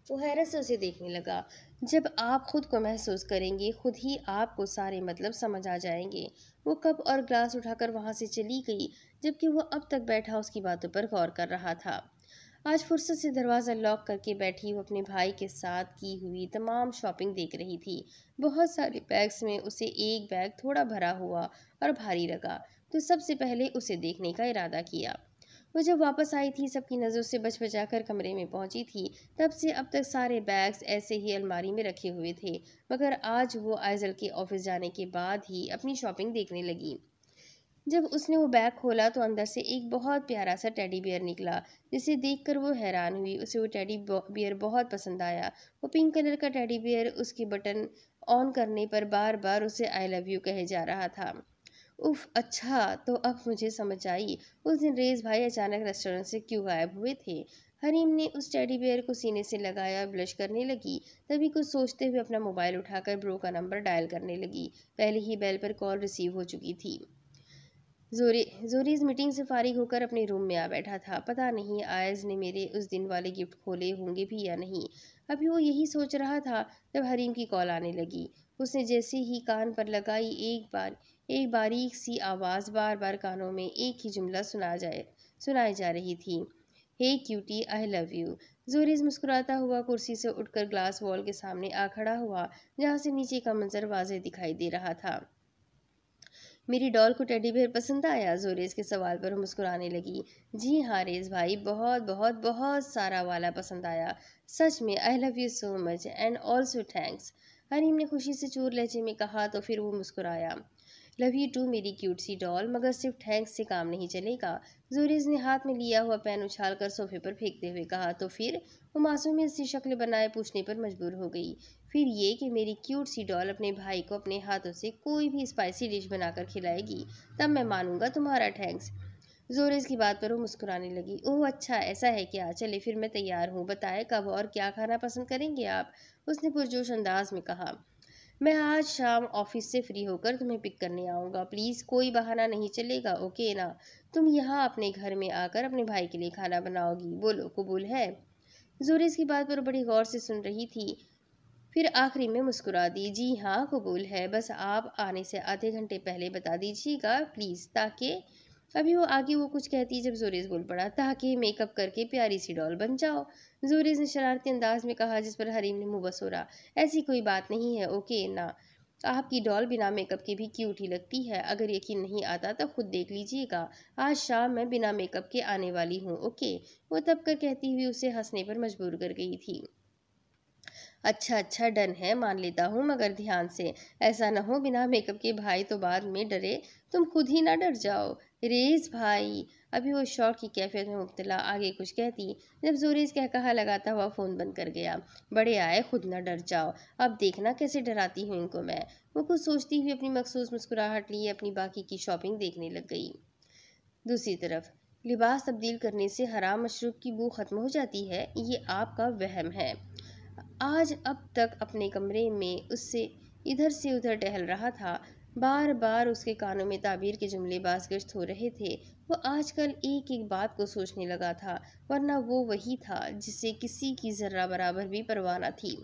Speaker 1: वो हैरत से उसे देखने लगा। जब आप खुद को महसूस करेंगे खुद ही आपको सारे मतलब समझ आ जाएंगे। वो कप और ग्लास उठाकर वहां से चली गई जबकि वो अब तक बैठा उसकी बातों पर गौर कर रहा था। आज फुर्सत से दरवाज़ा लॉक करके बैठी वो अपने भाई के साथ की हुई तमाम शॉपिंग देख रही थी। बहुत सारे बैग्स में उसे एक बैग थोड़ा भरा हुआ और भारी लगा तो सबसे पहले उसे देखने का इरादा किया। वो जब वापस आई थी सबकी नज़रों से बच बचा कर कमरे में पहुंची थी। तब से अब तक सारे बैग्स ऐसे ही अलमारी में रखे हुए थे, मगर आज वो आइजल के ऑफिस जाने के बाद ही अपनी शॉपिंग देखने लगी। जब उसने वो बैग खोला तो अंदर से एक बहुत प्यारा सा टेडी बियर निकला जिसे देखकर वो हैरान हुई। उसे वो टेडी बियर बहुत पसंद आया। वो पिंक कलर का टेडी बियर उसके बटन ऑन करने पर बार बार उसे आई लव यू कहे जा रहा था। उफ, अच्छा, तो अब मुझे समझ आई उस दिन रेस भाई अचानक रेस्टोरेंट से क्यों गायब हुए थे। हरीम ने उस टेडी बेयर को सीने से लगाया, ब्लश करने लगी। तभी कुछ सोचते हुए अपना मोबाइल उठाकर ब्रो का नंबर डायल करने लगी। पहले ही बेल पर कॉल रिसीव हो चुकी थी। जोरी इस मीटिंग से फारिग होकर अपने रूम में आ बैठा था। पता नहीं आयज ने मेरे उस दिन वाले गिफ्ट खोले होंगे भी या नहीं। अभी वो यही सोच रहा था जब हरीम की कॉल आने लगी। उसने जैसे ही कान पर लगाई एक बारीक सी आवाज़ बार बार कानों में एक ही जुमला सुनाई जा रही थी। हे क्यूटी, आई लव यू। जोरीज मुस्कुराता हुआ कुर्सी से उठकर ग्लास वॉल के सामने आ खड़ा हुआ जहाँ से नीचे का मंजर वाज़ेह दिखाई दे रहा था। मेरी डॉल को टेडी बेयर पसंद आया? जोरेज के सवाल पर मुस्कुराने लगी। जी हाँ रेज भाई, बहुत बहुत बहुत सारा वाला पसंद आया। सच में, I love you so much and also thanks. Hareem ने खुशी से चूर लहजे में कहा तो फिर वो मुस्कुराया। लव यू टू मेरी क्यूट सी डॉल, मगर सिर्फ थैंक्स से काम नहीं चलेगा। जोरेज ने हाथ में लिया हुआ पेन उछाल कर सोफे पर फेंकते हुए कहा तो फिर? वो मासूमियत सी शक्ल बनाए पूछने पर मजबूर हो गई। फिर ये कि मेरी क्यूट सी डॉल अपने भाई को अपने हाथों से कोई भी स्पाइसी डिश बनाकर खिलाएगी, तब मैं मानूंगा तुम्हारा थैंक्स। जोरेज की बात पर वो मुस्कुराने लगी। ओह अच्छा, ऐसा है क्या? चले फिर मैं तैयार हूँ, बताए कब और क्या खाना पसंद करेंगे आप? उसने पुरजोश अंदाज में कहा। मैं आज शाम ऑफिस से फ्री होकर तुम्हें पिक करने आऊँगा। प्लीज़ कोई बहाना नहीं चलेगा, ओके ना? तुम यहाँ अपने घर में आकर अपने भाई के लिए खाना बनाओगी, बोलो कबूल है? जोरेज की बात पर बड़ी गौर से सुन रही थी, फिर आखिरी में मुस्कुरा दी। जी हाँ कबूल है, बस आप आने से आधे घंटे पहले बता दीजिएगा प्लीज़, ताकि अभी वो आगे वो कुछ कहती जब जोरेस बोल पड़ा, ताकि मेकअप करके प्यारी सी डॉल बन जाओ। जोरेस ने शरारती अंदाज में कहा, जिस पर हरीम ने मुंह बसोरा। ऐसी कोई बात नहीं है, ओके ना। आपकी डॉल बिना मेकअप के भी क्यूट ही लगती है। अगर यकीन नहीं आता तो खुद देख लीजिएगा। आज शाम मैं बिना मेकअप के आने वाली हूँ, ओके। वो तब कर कहती हुई उसे हंसने पर मजबूर कर गई थी। अच्छा अच्छा, डन है, मान लेता हूँ, मगर ध्यान से। ऐसा न हो बिना मेकअप के भाई तो बाद में डरे, तुम खुद ही ना डर जाओ। रेस भाई। अभी वो शौक की कैफियत में मुब्तला आगे कुछ कहती, जब जोरेस कहा लगाता हुआ फ़ोन बंद कर गया। बड़े आए, खुद ना डर जाओ। अब देखना कैसे डराती हूँ इनको मैं। वो कुछ सोचती हुई अपनी मखसूस मुस्कुराहट लिए अपनी बाकी की शॉपिंग देखने लग गई। दूसरी तरफ लिबास तब्दील करने से हराम मशरूब की बू खत्म हो जाती है, ये आपका वहम है। आज अब तक अपने कमरे में उससे इधर से उधर टहल रहा था। बार बार उसके कानों में ताबीर के जुमले बाज़गश्त हो रहे थे। वो आजकल एक एक बात को सोचने लगा था, वरना वो वही था जिसे किसी की ज़र्रा बराबर भी परवाह न थी।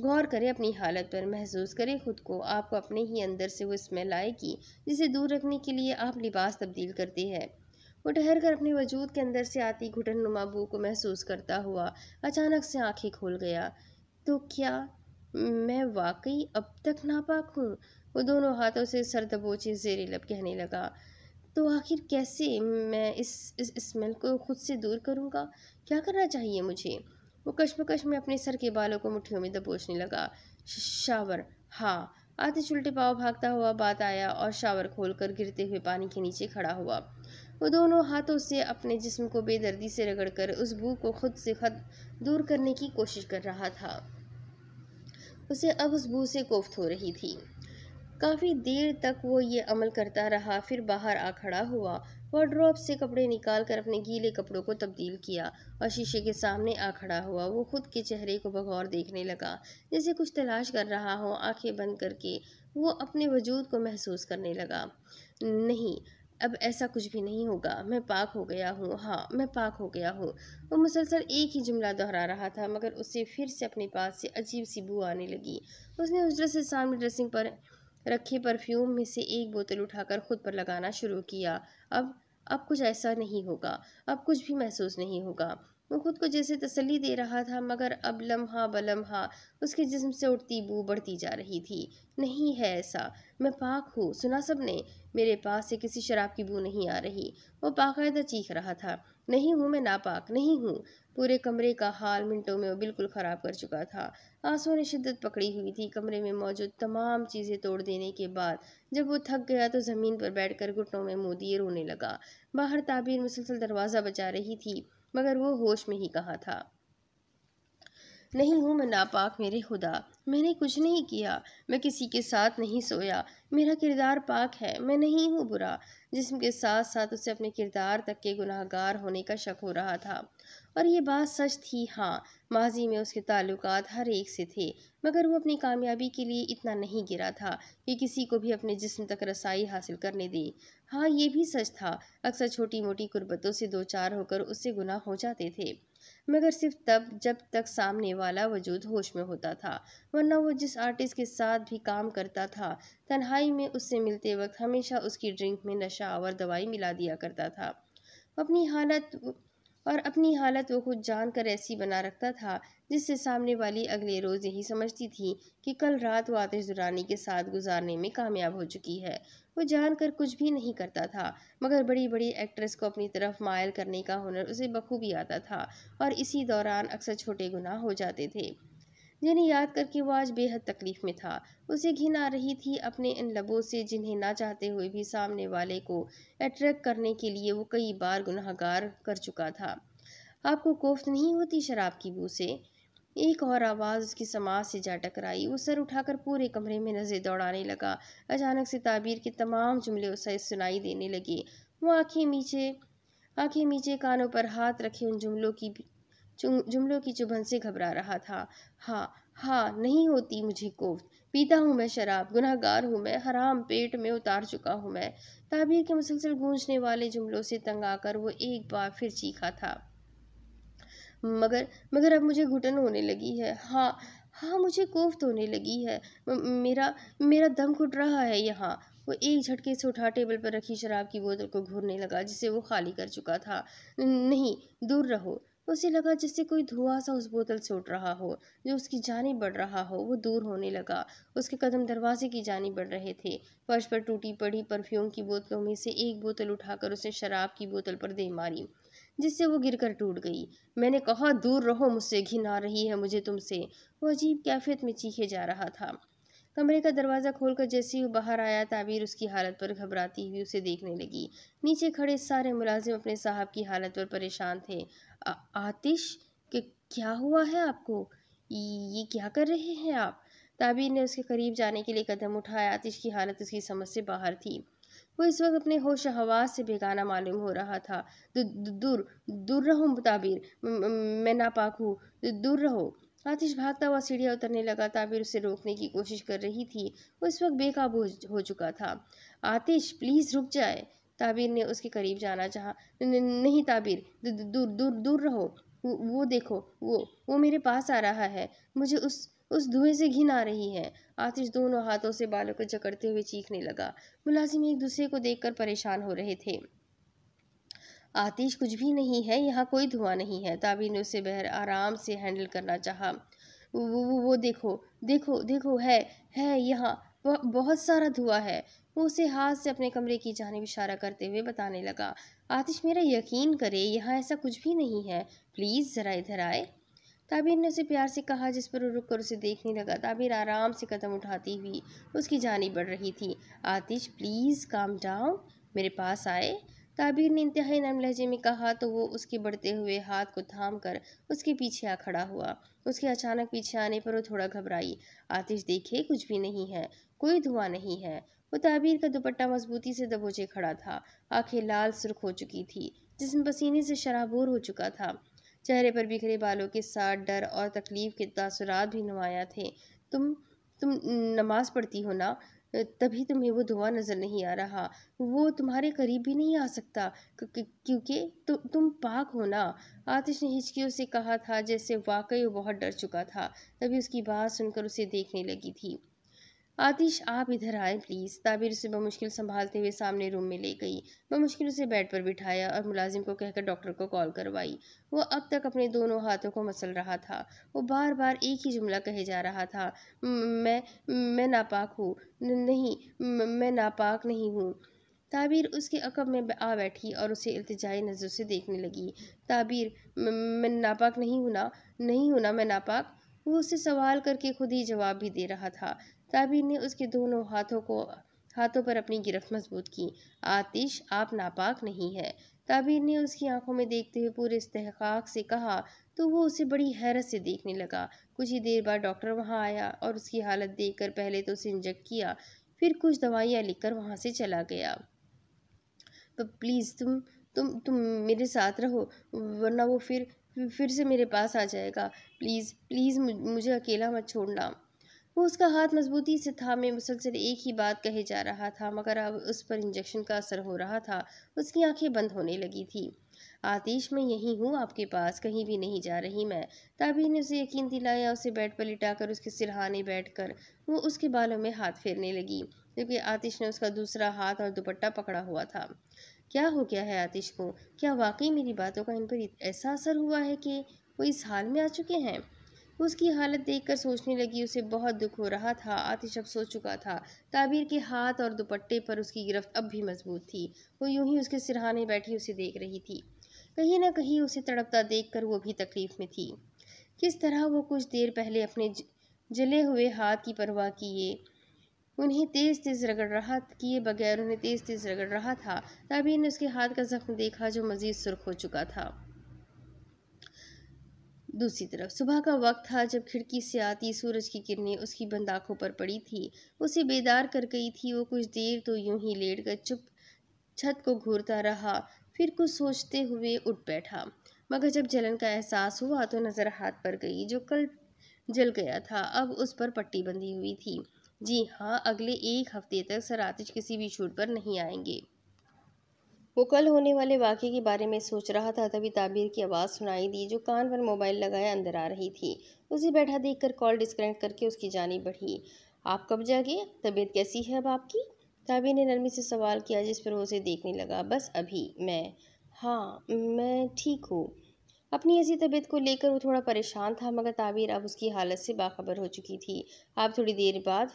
Speaker 1: गौर करे अपनी हालत पर, महसूस करे खुद को। आपको अपने ही अंदर से वो स्मेल आएगी जिसे दूर रखने के लिए आप लिबास तब्दील करते हैं। वो ठहर कर अपने वजूद के अंदर से आती घुटन नुमा बू को महसूस करता हुआ अचानक से आंखें खोल गया। तो क्या मैं वाकई अब तक नापाक हूँ? वो दोनों हाथों से सर दबोचे ज़ेरे लब कहने लगा। तो आखिर कैसे मैं इस स्मेल को खुद से दूर करूँगा? क्या करना चाहिए मुझे? वो कश्मकश में अपने सर के बालों को मुट्ठियों में दबोचने लगा। शावर। हाँ। आतिश उल्टे पाँव भागता हुआ बात आया और शावर खोलकर गिरते हुए पानी के नीचे खड़ा हुआ। वो दोनों हाथों से अपने जिस्म को बेदर्दी से रगड़कर उस बू को खुद से खुद दूर करने की कोशिश कर रहा था। उसे अब उस बू से कोफ्त हो रही थी। काफ़ी देर तक वो ये अमल करता रहा, फिर बाहर आ खड़ा हुआ। वार्डरोब से कपड़े निकाल कर अपने गीले कपड़ों को तब्दील किया और शीशे के सामने आ खड़ा हुआ। वो खुद के चेहरे को बगौर देखने लगा, जैसे कुछ तलाश कर रहा हो। आंखें बंद करके वो अपने वजूद को महसूस करने लगा। नहीं, अब ऐसा कुछ भी नहीं होगा। मैं पाक हो गया हूँ, हाँ मैं पाक हो गया हूँ। वो मुसलसल एक ही जुमला दोहरा रहा था, मगर उसे फिर से अपने पास से अजीब सी बू आने लगी। उसने हुजरत से सामने ड्रेसिंग पर रखे परफ्यूम में से एक बोतल उठाकर खुद पर लगाना शुरू किया। अब कुछ ऐसा नहीं होगा, अब कुछ भी महसूस नहीं होगा। वो खुद को जैसे तसल्ली दे रहा था, मगर अब लम्हा बलम्हा उसके जिस्म से उठती बू बढ़ती जा रही थी। नहीं है ऐसा, मैं पाक हूँ, सुना सबने? मेरे पास से किसी शराब की बू नहीं आ रही। वो बाकायदा चीख रहा था, नहीं हूँ मैं नापाक, नहीं हूँ। पूरे कमरे का हाल मिनटों में वो बिल्कुल ख़राब कर चुका था। आंसुओं ने शिद्दत पकड़ी हुई थी। कमरे में मौजूद तमाम चीज़ें तोड़ देने के बाद जब वो थक गया तो ज़मीन पर बैठकर घुटनों में मुँह दिए रोने लगा। बाहर ताबीर मुसलसल दरवाज़ा बजा रही थी, मगर वो होश में ही कहाँ था। नहीं हूँ मैं नापाक मेरे खुदा, मैंने कुछ नहीं किया, मैं किसी के साथ नहीं सोया, मेरा किरदार पाक है, मैं नहीं हूँ बुरा। जिस्म के साथ साथ उसे अपने किरदार तक के गुनाहगार होने का शक हो रहा था। और ये बात सच थी, हाँ, माजी में उसके ताल्लुकात हर एक से थे, मगर वो अपनी कामयाबी के लिए इतना नहीं गिरा था कि किसी को भी अपने जिस्म तक रसाई हासिल करने दे। हाँ, ये भी सच था, अक्सर छोटी मोटी कुर्बतों से दो चार होकर उससे गुनाह हो जाते थे, मगर सिर्फ तब जब तक सामने वाला वजूद होश में होता था। वरना वो जिस आर्टिस्ट के साथ भी काम करता था, तन्हाई में उससे मिलते वक्त हमेशा उसकी ड्रिंक में नशा आवर दवाई मिला दिया करता था। अपनी हालत अपनी हालत वो खुद जानकर ऐसी बना रखता था, जिससे सामने वाली अगले रोज़ यही समझती थी कि कल रात वो आतिश दुरानी के साथ गुजारने में कामयाब हो चुकी है। वो जानकर कुछ भी नहीं करता था, मगर बड़ी बड़ी एक्ट्रेस को अपनी तरफ मायल करने का हुनर उसे बखूबी आता था, और इसी दौरान अक्सर छोटे गुनाह हो जाते थे, जिन्हें याद करके वो आज बेहद तकलीफ में था। उसे घिन आ रही थी अपने इन लबों से, जिन्हें ना चाहते हुए भी सामने वाले को अट्रैक्ट करने के लिए वो कई बार गुनाहगार कर चुका था। आपको कोफ्त नहीं होती शराब की बू से? एक और आवाज़ उसकी समाज से जा टकराई। वो सर उठाकर पूरे कमरे में नज़र दौड़ाने लगा। अचानक से ताबीर के तमाम जुमले उसे सुनाई देने लगे। वो आंखें नीचे कानों पर हाथ रखे उन जुमलों की चुभन से घबरा रहा था। हाँ हाँ, नहीं होती मुझे कोफ्त, पीता हूँ मैं शराब, गुनहगार हूँ मैं, हराम पेट में उतार चुका हूँ मैं। ताबीर के मुसलसल गूंजने वाले जुमलों से तंग आकर वो एक बार फिर चीखा था, मगर मगर अब मुझे घुटन होने लगी है। हाँ हाँ, मुझे कोफ्त होने लगी है। मेरा मेरा दम घुट रहा है यहाँ। वो एक झटके से उठा टेबल पर रखी शराब की बोतल को घूरने लगा, जिसे वो खाली कर चुका था। नहीं, दूर रहो। उसे लगा जैसे कोई धुआं सा उस बोतल से उठ रहा हो, जो उसकी जानिब बढ़ रहा हो। वो दूर होने लगा। उसके कदम दरवाजे की जानिब बढ़ रहे थे। फर्श पर टूटी पड़ी परफ्यूम की बोतलों में से एक बोतल उठाकर उसने शराब की बोतल पर दे मारी, जिससे वो गिरकर टूट गई। मैंने कहा दूर रहो मुझसे, घिन आ रही है मुझे तुमसे। वो अजीब कैफियत में चीखे जा रहा था। कमरे का दरवाज़ा खोलकर जैसे ही वो बाहर आया, ताबीर उसकी हालत पर घबराती हुई उसे देखने लगी। नीचे खड़े सारे मुलाजिम अपने साहब की हालत पर परेशान थे। आतिश, क्या हुआ है आपको? ये क्या कर रहे हैं आप? ताबीर ने उसके करीब जाने के लिए कदम उठाया। आतिश की हालत उसकी समझ से बाहर थी। वो इस वक्त अपने होश हवास से बेगाना मालूम हो रहा था। दूर दूर रहो ताबीर, मैं नापाक हूँ, दूर रहो। आतिश भागता हुआ सीढ़ियाँ उतरने लगा। ताबीर उसे रोकने की कोशिश कर रही थी। वो इस वक्त बेकाबू हो चुका था। आतिश, प्लीज़ रुक जाए। ताबीर ने उसके करीब जाना चाहा। नहीं ताबीर, दूर दूर दूर रहो। वो देखो, वो मेरे पास आ रहा है। मुझे उस धुएं से घिन आ रही है। आतिश दोनों हाथों से बालों को जकड़ते हुए चीखने लगा। मुलाजिम एक दूसरे को देखकर परेशान हो रहे थे। आतिश, कुछ भी नहीं है, यहाँ कोई धुआं नहीं है। ताबीर ने उसे बहर आराम से हैंडल करना चाहा। वो देखो देखो देखो, है यहाँ बहुत सारा धुआं है। वो उसे हाथ से अपने कमरे की जानिब इशारा करते हुए बताने लगा। आतिश, मेरा यकीन करे, यहाँ ऐसा कुछ भी नहीं है। प्लीज़ ज़रा इधर आए। ताबीर ने उसे प्यार से कहा, जिस पर वो रुक कर उसे देखने लगा। ताबीर आराम से कदम उठाती हुई उसकी जानिब बढ़ रही थी। आतिश, प्लीज़ काम डाउन, मेरे पास आए। ताबीर ने इंतहाई नरम लहजे में कहा तो वो उसके बढ़ते हुए हाथ को थाम कर उसके पीछे आ खड़ा हुआ। उसके अचानक पीछे आने पर वो थोड़ा घबराई। आतिश, देखे, कुछ भी नहीं है, कोई धुआं नहीं है। वो ताबीर का दुपट्टा मजबूती से दबोचे खड़ा था। आंखें लाल सुर्ख हो चुकी थी, जिस्म पसीने से शराबोर हो चुका था। चेहरे पर बिखरे बालों के साथ डर और तकलीफ के तासुरात भी नुमाया थे। तुम तुम नमाज पढ़ती हो ना, तभी तुम्हें वो धुआं नज़र नहीं आ रहा। वो तुम्हारे करीब भी नहीं आ सकता, क्योंकि तुम पाक हो ना। आतिश ने हिचकियों से कहा था, जैसे वाकई वो बहुत डर चुका था। तभी उसकी बात सुनकर उसे देखने लगी थी। आतिश, आप इधर आए प्लीज़। ताबीर उसे बमुश्किल संभालते हुए सामने रूम में ले गई। बमुश्किल उसे बेड पर बिठाया और मुलाजिम को कहकर डॉक्टर को कॉल करवाई। वो अब तक अपने दोनों हाथों को मसल रहा था। वो बार बार एक ही जुमला कहे जा रहा था, मैं नापाक हूँ, नहीं, मैं नापाक नहीं हूँ। ताबीर उसके अकब में आ बैठी और उसे इल्तिजाई नज़र से देखने लगी। ताबीर, मैं नापाक नहीं हूँ ना, नहीं हूँ ना मैं नापाक। वो उसे सवाल करके खुद ही जवाब भी दे रहा था। ताबीर ने उसके दोनों हाथों पर अपनी गिरफ्त मजबूत की। आतिश, आप नापाक नहीं है। ताबीर ने उसकी आंखों में देखते हुए पूरे इस्तेहकाक से कहा तो वो उसे बड़ी हैरत से देखने लगा। कुछ ही देर बाद डॉक्टर वहां आया और उसकी हालत देखकर पहले तो उसे इंजेक्ट किया, फिर कुछ दवाइयाँ लिखकर वहां से चला गया। प्लीज़ तुम मेरे साथ रहो, वरना वो फिर से मेरे पास आ जाएगा। प्लीज़ प्लीज़ मुझे अकेला मत छोड़ना। वो उसका हाथ मजबूती से थामे मुसलसल एक ही बात कहे जा रहा था, मगर अब उस पर इंजेक्शन का असर हो रहा था। उसकी आंखें बंद होने लगी थी। आतिश, मैं यहीं हूँ आपके पास, कहीं भी नहीं जा रही मैं। ताबीर ने उसे यकीन दिलाया। उसे बेड पर लिटाकर उसके सिरहाने बैठकर वो उसके बालों में हाथ फेरने लगी, जबकि आतिश ने उसका दूसरा हाथ और दुपट्टा पकड़ा हुआ था। क्या हो गया है आतिश को? क्या वाकई मेरी बातों का इन पर ऐसा असर हुआ है कि वो इस हाल में आ चुके हैं? उसकी हालत देखकर सोचने लगी। उसे बहुत दुख हो रहा था। आतिश अब सो चुका था। ताबीर के हाथ और दुपट्टे पर उसकी गिरफ्त अब भी मजबूत थी। वो यूं ही उसके सिरहाने बैठी उसे देख रही थी। कहीं न कहीं उसे तड़पता देखकर वो भी तकलीफ में थी। किस तरह वो कुछ देर पहले अपने जले हुए हाथ की परवाह किए बगैर उन्हें तेज तेज रगड़ रहा था। ताबीर ने उसके हाथ का जख्म देखा, जो मजीद सुर्ख हो चुका था। दूसरी तरफ सुबह का वक्त था, जब खिड़की से आती सूरज की किरणें उसकी बंद आंखों पर पड़ी थी। उसे बेदार कर गई थी। वो कुछ देर तो यूं ही लेट कर चुप छत को घूरता रहा, फिर कुछ सोचते हुए उठ बैठा। मगर जब जलन का एहसास हुआ तो नज़र हाथ पर गई। जो कल जल गया था, अब उस पर पट्टी बंधी हुई थी। जी हाँ, अगले 1 हफ्ते तक सर आतिश किसी भी छूट पर नहीं आएंगे। वो कल होने वाले वाक़े के बारे में सोच रहा था, तभी ताबीर की आवाज़ सुनाई दी, जो कान पर मोबाइल लगाए अंदर आ रही थी। उसे बैठा देखकर कॉल डिस्कनेक्ट करके उसकी जानिब बढ़ी। आप कब जागे? तबीयत कैसी है अब आपकी? ताबीर ने नरमी से सवाल किया, जिस पर वो उसे देखने लगा। बस अभी मैं, हाँ मैं ठीक हूँ। अपनी ऐसी तबीयत को लेकर वो थोड़ा परेशान था, मगर ताबीर अब उसकी हालत से बाखबर हो चुकी थी। आप थोड़ी देर बाद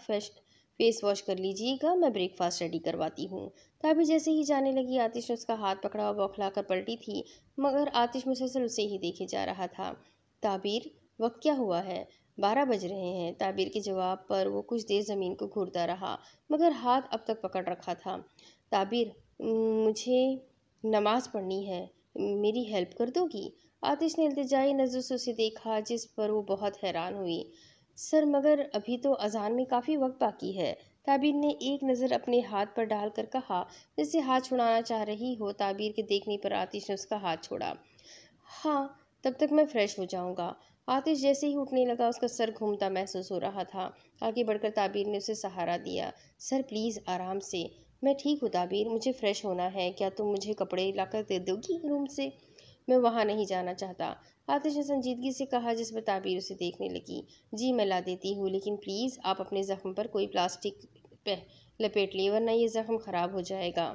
Speaker 1: फेस वॉश कर लीजिएगा, मैं ब्रेकफास्ट रेडी करवाती हूँ। ताबीर जैसे ही जाने लगी, आतिश ने उसका हाथ पकड़ा और बौखला कर पलटी थी, मगर आतिश मुसलसल उसे ही देखे जा रहा था। ताबीर, वक्त क्या हुआ है? 12 बज रहे हैं। ताबीर के जवाब पर वो कुछ देर ज़मीन को घूरता रहा, मगर हाथ अब तक पकड़ रखा था। ताबीर, मुझे नमाज पढ़नी है, मेरी हेल्प कर दोगी? आतिश ने इल्तिजाई नज़र से उसे देखा, जिस पर वो बहुत हैरान हुई। सर, मगर अभी तो अजान में काफ़ी वक्त बाकी है। ताबीर ने एक नज़र अपने हाथ पर डालकर कहा, जैसे हाथ छुड़ाना चाह रही हो। ताबीर के देखने पर आतिश ने उसका हाथ छोड़ा। हाँ, तब तक मैं फ्रेश हो जाऊंगा। आतिश जैसे ही उठने लगा, उसका सर घूमता महसूस हो रहा था। आगे बढ़कर ताबीर ने उसे सहारा दिया। सर प्लीज़ आराम से। मैं ठीक हूँ ताबीर, मुझे फ्रेश होना है। क्या तुम मुझे कपड़े लाकर दे दोगी रूम से? मैं वहाँ नहीं जाना चाहता। आतिश ने संजीदगी से कहा, जिस पर ताबीर उसे देखने लगी। जी मैं ला देती हूँ, लेकिन प्लीज़ आप अपने ज़ख्म पर कोई प्लास्टिक लपेट लिए, वरना ये ज़ख्म ख़राब हो जाएगा।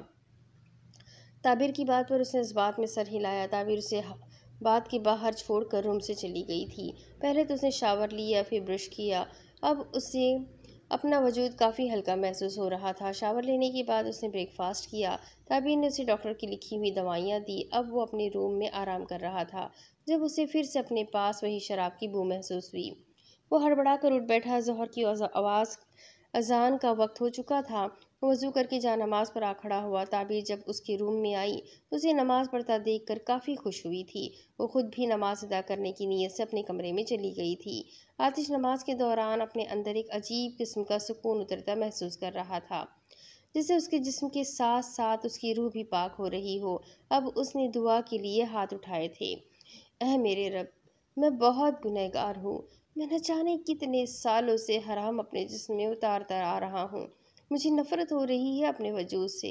Speaker 1: ताबीर की बात पर उसने इस बात में सर हिलाया। ताबीर उसे बात के बाहर छोड़कर रूम से चली गई थी। पहले तो उसने शावर लिया, फिर ब्रश किया। अब उसे अपना वजूद काफ़ी हल्का महसूस हो रहा था। शावर लेने के बाद उसने ब्रेकफास्ट किया। ताबीर ने उसे डॉक्टर की लिखी हुई दवाइयाँ दी। अब वो अपने रूम में आराम कर रहा था, जब उसे फिर से अपने पास वही शराब की बू महसूस हुई। वो हड़बड़ा कर उठ बैठा। ज़ोहर की आवाज़, अजान का वक्त हो चुका था। वज़ू करके जा नमाज पर आ खड़ा हुआ। ताबीर जब उसके रूम में आई तो उसे नमाज पढ़ता देखकर काफ़ी खुश हुई थी। वो खुद भी नमाज अदा करने की नीयत से अपने कमरे में चली गई थी। आतिश नमाज के दौरान अपने अंदर एक अजीब किस्म का सुकून उतरता महसूस कर रहा था, जिससे उसके जिस्म के साथ साथ उसकी रूह भी पाक हो रही हो। अब उसने दुआ के लिए हाथ उठाए थे। ऐ मेरे रब, मैं बहुत गुनहगार हूँ। मैं न जाने कितने सालों से हराम अपने जिस्म में उतारता आ रहा हूँ। मुझे नफरत हो रही है अपने वजूद से।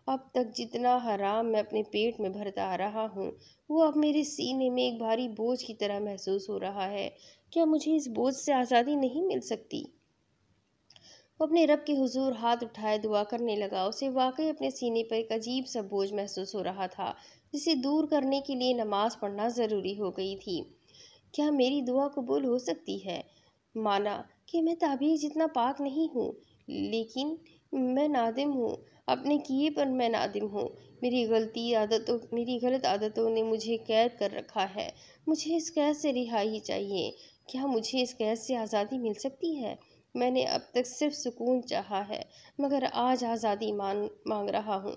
Speaker 1: अब तक जितना हराम मैं अपने पेट में भरता आ रहा हूँ, वो अब मेरे सीने में एक भारी बोझ की तरह महसूस हो रहा है। क्या मुझे इस बोझ से आज़ादी नहीं मिल सकती? वो अपने रब के हुजूर हाथ उठाए दुआ करने लगा। उसे वाकई अपने सीने पर एक अजीब सा बोझ महसूस हो रहा था, जिसे दूर करने के लिए नमाज पढ़ना ज़रूरी हो गई थी। क्या मेरी दुआ कबूल हो सकती है? माना कि मैं ताबीर जितना पाक नहीं हूँ, लेकिन मैं नादिम हूँ। अपने किए पर मैं नादिम हूँ। मेरी गलत आदतों ने मुझे कैद कर रखा है। मुझे इस कैद से रिहाई चाहिए। क्या मुझे इस कैद से आज़ादी मिल सकती है? मैंने अब तक सिर्फ सुकून चाहा है, मगर आज आज़ादी मांग रहा हूँ।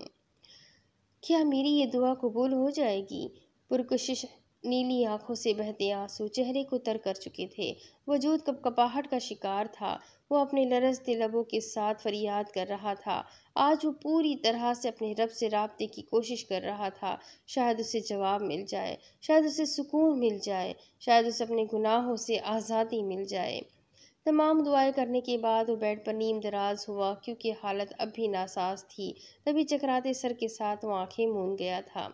Speaker 1: क्या मेरी ये दुआ कबूल हो जाएगी? पुरकशिश नीली आंखों से बहते आंसू चेहरे को तर कर चुके थे। वजूद कपकपाहट का शिकार था। वो अपने लरजते लबों के साथ फरियाद कर रहा था। आज वो पूरी तरह से अपने रब से राब्ते की कोशिश कर रहा था। शायद उसे जवाब मिल जाए, शायद उसे सुकून मिल जाए, शायद उसे अपने गुनाहों से आज़ादी मिल जाए। तमाम दुआएं करने के बाद वो बेड पर नीम दराज हुआ, क्योंकि हालत अब भी नासाज थी। तभी चकराते सर के साथ वो आंखें मूंद गया था।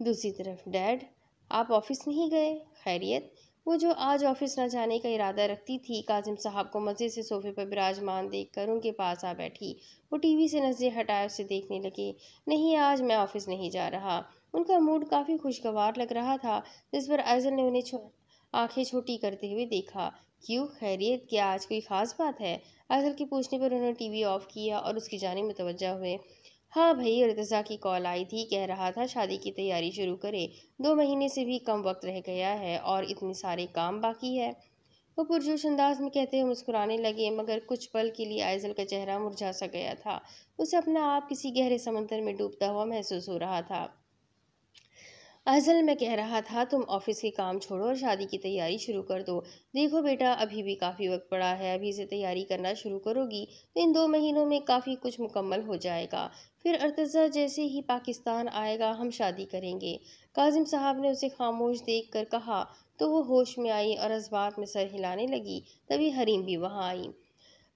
Speaker 1: दूसरी तरफ, डैड, आप ऑफिस नहीं गए? खैरियत? वो जो आज ऑफिस न जाने का इरादा रखती थी, काजिम साहब को मज़े से सोफे पर विराजमान देखकर उनके पास आ बैठी। वो टीवी से नज़रें हटाए उसे देखने लगे। नहीं, आज मैं ऑफिस नहीं जा रहा। उनका मूड काफ़ी खुशगवार लग रहा था, जिस पर आइजल ने उन्हें आंखें छोटी करते हुए देखा। क्यों, खैरियत? क्या आज कोई ख़ास बात है? आइजल के पूछने पर उन्होंने टीवी ऑफ किया और उसकी जानिब मुतवज्जा हुए। हाँ भाई, अर्तज़ा की कॉल आई थी। कह रहा था शादी की तैयारी शुरू करे। 2 महीने से भी कम वक्त रह गया है और इतने सारे काम बाकी है। वो पुरजोश अंदाज में कहते हुए मुस्कुराने लगे, मगर कुछ पल के लिए आइजल का चेहरा मुरझा सा गया था। उसे अपना आप किसी गहरे समंदर में डूबता हुआ महसूस हो रहा था। असल मैं कह रहा था, तुम ऑफिस के काम छोड़ो और शादी की तैयारी शुरू कर दो। देखो बेटा, अभी भी काफ़ी वक्त पड़ा है। अभी से तैयारी करना शुरू करोगी तो इन 2 महीनों में काफ़ी कुछ मुकम्मल हो जाएगा। फिर अर्तज़ा जैसे ही पाकिस्तान आएगा, हम शादी करेंगे। काजिम साहब ने उसे खामोश देख कर कहा तो वो होश में आई और इस बात में सर हिलाने लगी। तभी हरीम भी वहाँ आई।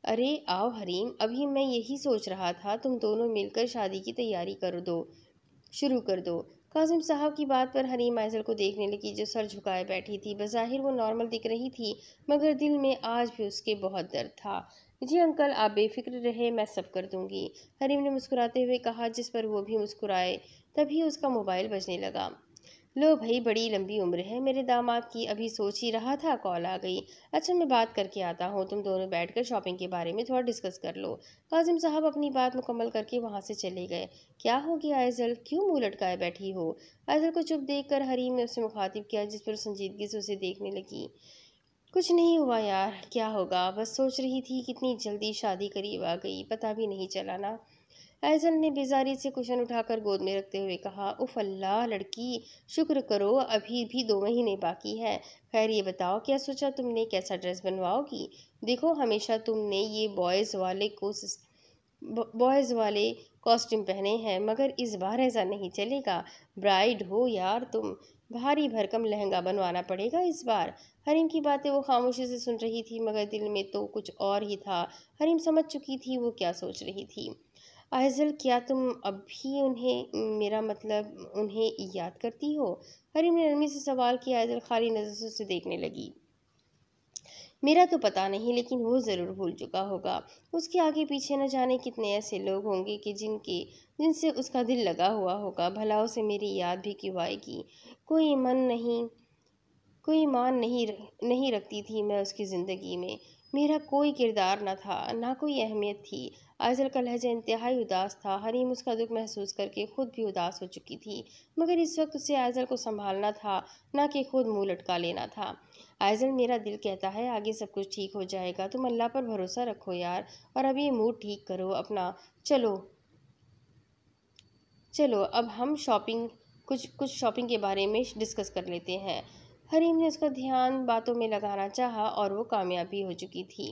Speaker 1: अरे आओ हरीम, अभी मैं यही सोच रहा था, तुम दोनों मिलकर शादी की तैयारी कर दो, शुरू कर दो। कासिम साहब की बात पर हरीम आइजल को देखने लगी, जो सर झुकाए बैठी थी। बज़ाहिर वो नॉर्मल दिख रही थी, मगर दिल में आज भी उसके बहुत दर्द था। जी अंकल, आप बेफिक्र रहे, मैं सब कर दूंगी। हरीम ने मुस्कुराते हुए कहा, जिस पर वो भी मुस्कुराए। तभी उसका मोबाइल बजने लगा। लो भाई, बड़ी लंबी उम्र है मेरे दामाद की, अभी सोच ही रहा था कॉल आ गई। अच्छा, मैं बात करके आता हूँ, तुम दोनों बैठकर शॉपिंग के बारे में थोड़ा डिस्कस कर लो। काजिम साहब अपनी बात मुकम्मल करके वहां से चले गए। क्या हो गया आयजल, क्यों मुंह लटकाए बैठी हो? आयजल को चुप देखकर हरीम ने उसे मुखातिब किया, जिस पर संजीदगी से उसे देखने लगी। कुछ नहीं हुआ यार, क्या होगा, बस सोच रही थी कितनी जल्दी शादी करीब आ गई, पता भी नहीं चला ना। ऐजल ने बेजारी से कुशन उठाकर गोद में रखते हुए कहा, उफ अल्लाह लड़की, शुक्र करो अभी भी 2 महीने बाकी है। खैर ये बताओ, क्या सोचा तुमने, कैसा ड्रेस बनवाओगी? देखो, हमेशा तुमने ये बॉयज़ वाले कॉस्ट्यूम पहने हैं, मगर इस बार ऐसा नहीं चलेगा। ब्राइड हो यार तुम, भारी भरकम लहंगा बनवाना पड़ेगा इस बार। हरीम की बातें वो खामोशी से सुन रही थी, मगर दिल में तो कुछ और ही था। हरीम समझ चुकी थी वो क्या सोच रही थी। आइज़ल, क्या तुम अब भी मेरा मतलब उन्हें याद करती हो? हरीम ने नरमी से सवाल किया। आइज़ल खाली नज़र से उसे देखने लगी। मेरा तो पता नहीं, लेकिन वो ज़रूर भूल चुका होगा। उसके आगे पीछे न जाने कितने ऐसे लोग होंगे कि जिनसे उसका दिल लगा हुआ होगा। भला उसे मेरी याद भी क्यों आएगी? कोई मन नहीं कोई मान नहीं रखती थी मैं उसकी ज़िंदगी में। मेरा कोई किरदार न था, ना कोई अहमियत थी। आइज़ल का लहजा इंतहाई उदास था। हरीम उसका दुख महसूस करके खुद भी उदास हो चुकी थी, मगर इस वक्त उसे आइज़ल को संभालना था, ना कि खुद मुंह लटका लेना था। आइज़ल, मेरा दिल कहता है आगे सब कुछ ठीक हो जाएगा, तुम अल्लाह पर भरोसा रखो यार, और अब ये मूड ठीक करो अपना। चलो चलो, अब हम कुछ शॉपिंग के बारे में डिस्कस कर लेते हैं। हरीम ने उसका ध्यान बातों में लगाना चाहा, और वो कामयाब भी हो चुकी थी।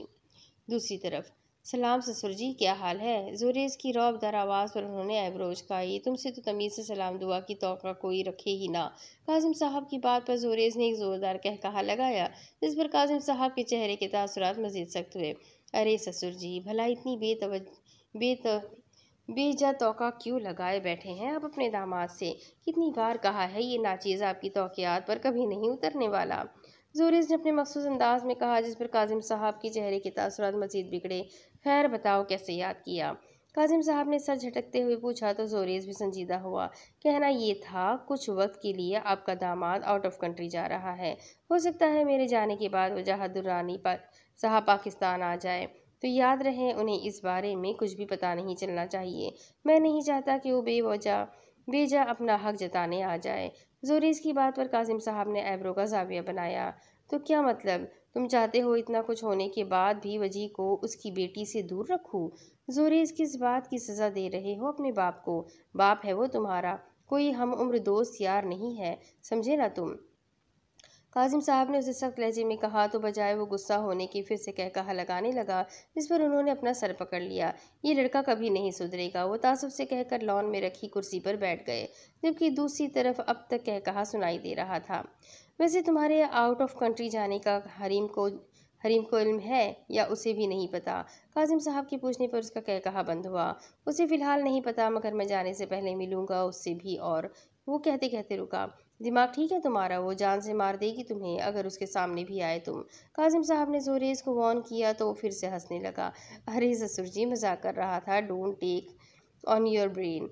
Speaker 1: दूसरी तरफ, सलाम ससुर जी, क्या हाल है? जोरेज की रौबदार आवाज़ पर उन्होंने आइब्रोज खाई। तुमसे तो तमीज़ से सलाम दुआ की तौक़ा कोई रखे ही ना। काजिम साहब की बात पर जोरेज ने एक ज़ोरदार कहकहा लगाया, जिस पर काजिम साहब के चेहरे के तासुरात मज़ीद सख्त हुए। अरे ससुर जी, भला इतनी बेत बेजा तौका क्यों लगाए बैठे हैं आप अपने दामाद से? कितनी बार कहा है, ये नाचीज़ आपकी तौक़ियात पर कभी नहीं उतरने वाला। जोरेज ने अपने मखसूस अंदाज में कहा, जिस पर काजिम साहब के चेहरे के तासुरात मजीद बिगड़े। खैर बताओ, कैसे याद किया? काजिम साहब ने सर झटकते हुए पूछा तो जोरेज भी संजीदा हुआ। कहना ये था, कुछ वक्त के लिए आपका दामाद आउट ऑफ कंट्री जा रहा है। हो सकता है मेरे जाने के बाद वजाहत दुर्रानी साहब पाकिस्तान आ जाए, तो याद रहे उन्हें इस बारे में कुछ भी पता नहीं चलना चाहिए। मैं नहीं चाहता कि वो बेजा अपना हक जताने आ जाए। जोरेज की बात पर काजिम साहब ने ऐब्रो का जाविया बनाया। तो क्या मतलब, तुम चाहते हो इतना कुछ होने के बाद भी वजी को उसकी बेटी से दूर रखूं? जोरेज, किस बात की सज़ा दे रहे हो अपने बाप को? बाप है वो तुम्हारा, कोई हम उम्र दोस्त यार नहीं है, समझे ना तुम? काजिम साहब ने उसे सख्त लहजे में कहा तो बजाय वो गुस्सा होने की फिर से कहकहा लगाने लगा, जिस पर उन्होंने अपना सर पकड़ लिया। ये लड़का कभी नहीं सुधरेगा, वो तासुब से कहकर लॉन में रखी कुर्सी पर बैठ गए, जबकि दूसरी तरफ अब तक कहकहा सुनाई दे रहा था। वैसे तुम्हारे आउट ऑफ कंट्री जाने का हरीम को इल्म है, या उसे भी नहीं पता? काजिम साहब के पूछने पर उसका कहकहा बंद हुआ। उसे फ़िलहाल नहीं पता, मगर मैं जाने से पहले मिलूंगा उससे भी। और वो कहते कहते रुका। दिमाग ठीक है तुम्हारा? वो जान से मार देगी तुम्हें अगर उसके सामने भी आए तुम। काजिम साहब ने जोरेज को वार्न किया तो वो फिर से हंसने लगा। अरे ससुर जी, मजाक कर रहा था, don't take on your brain,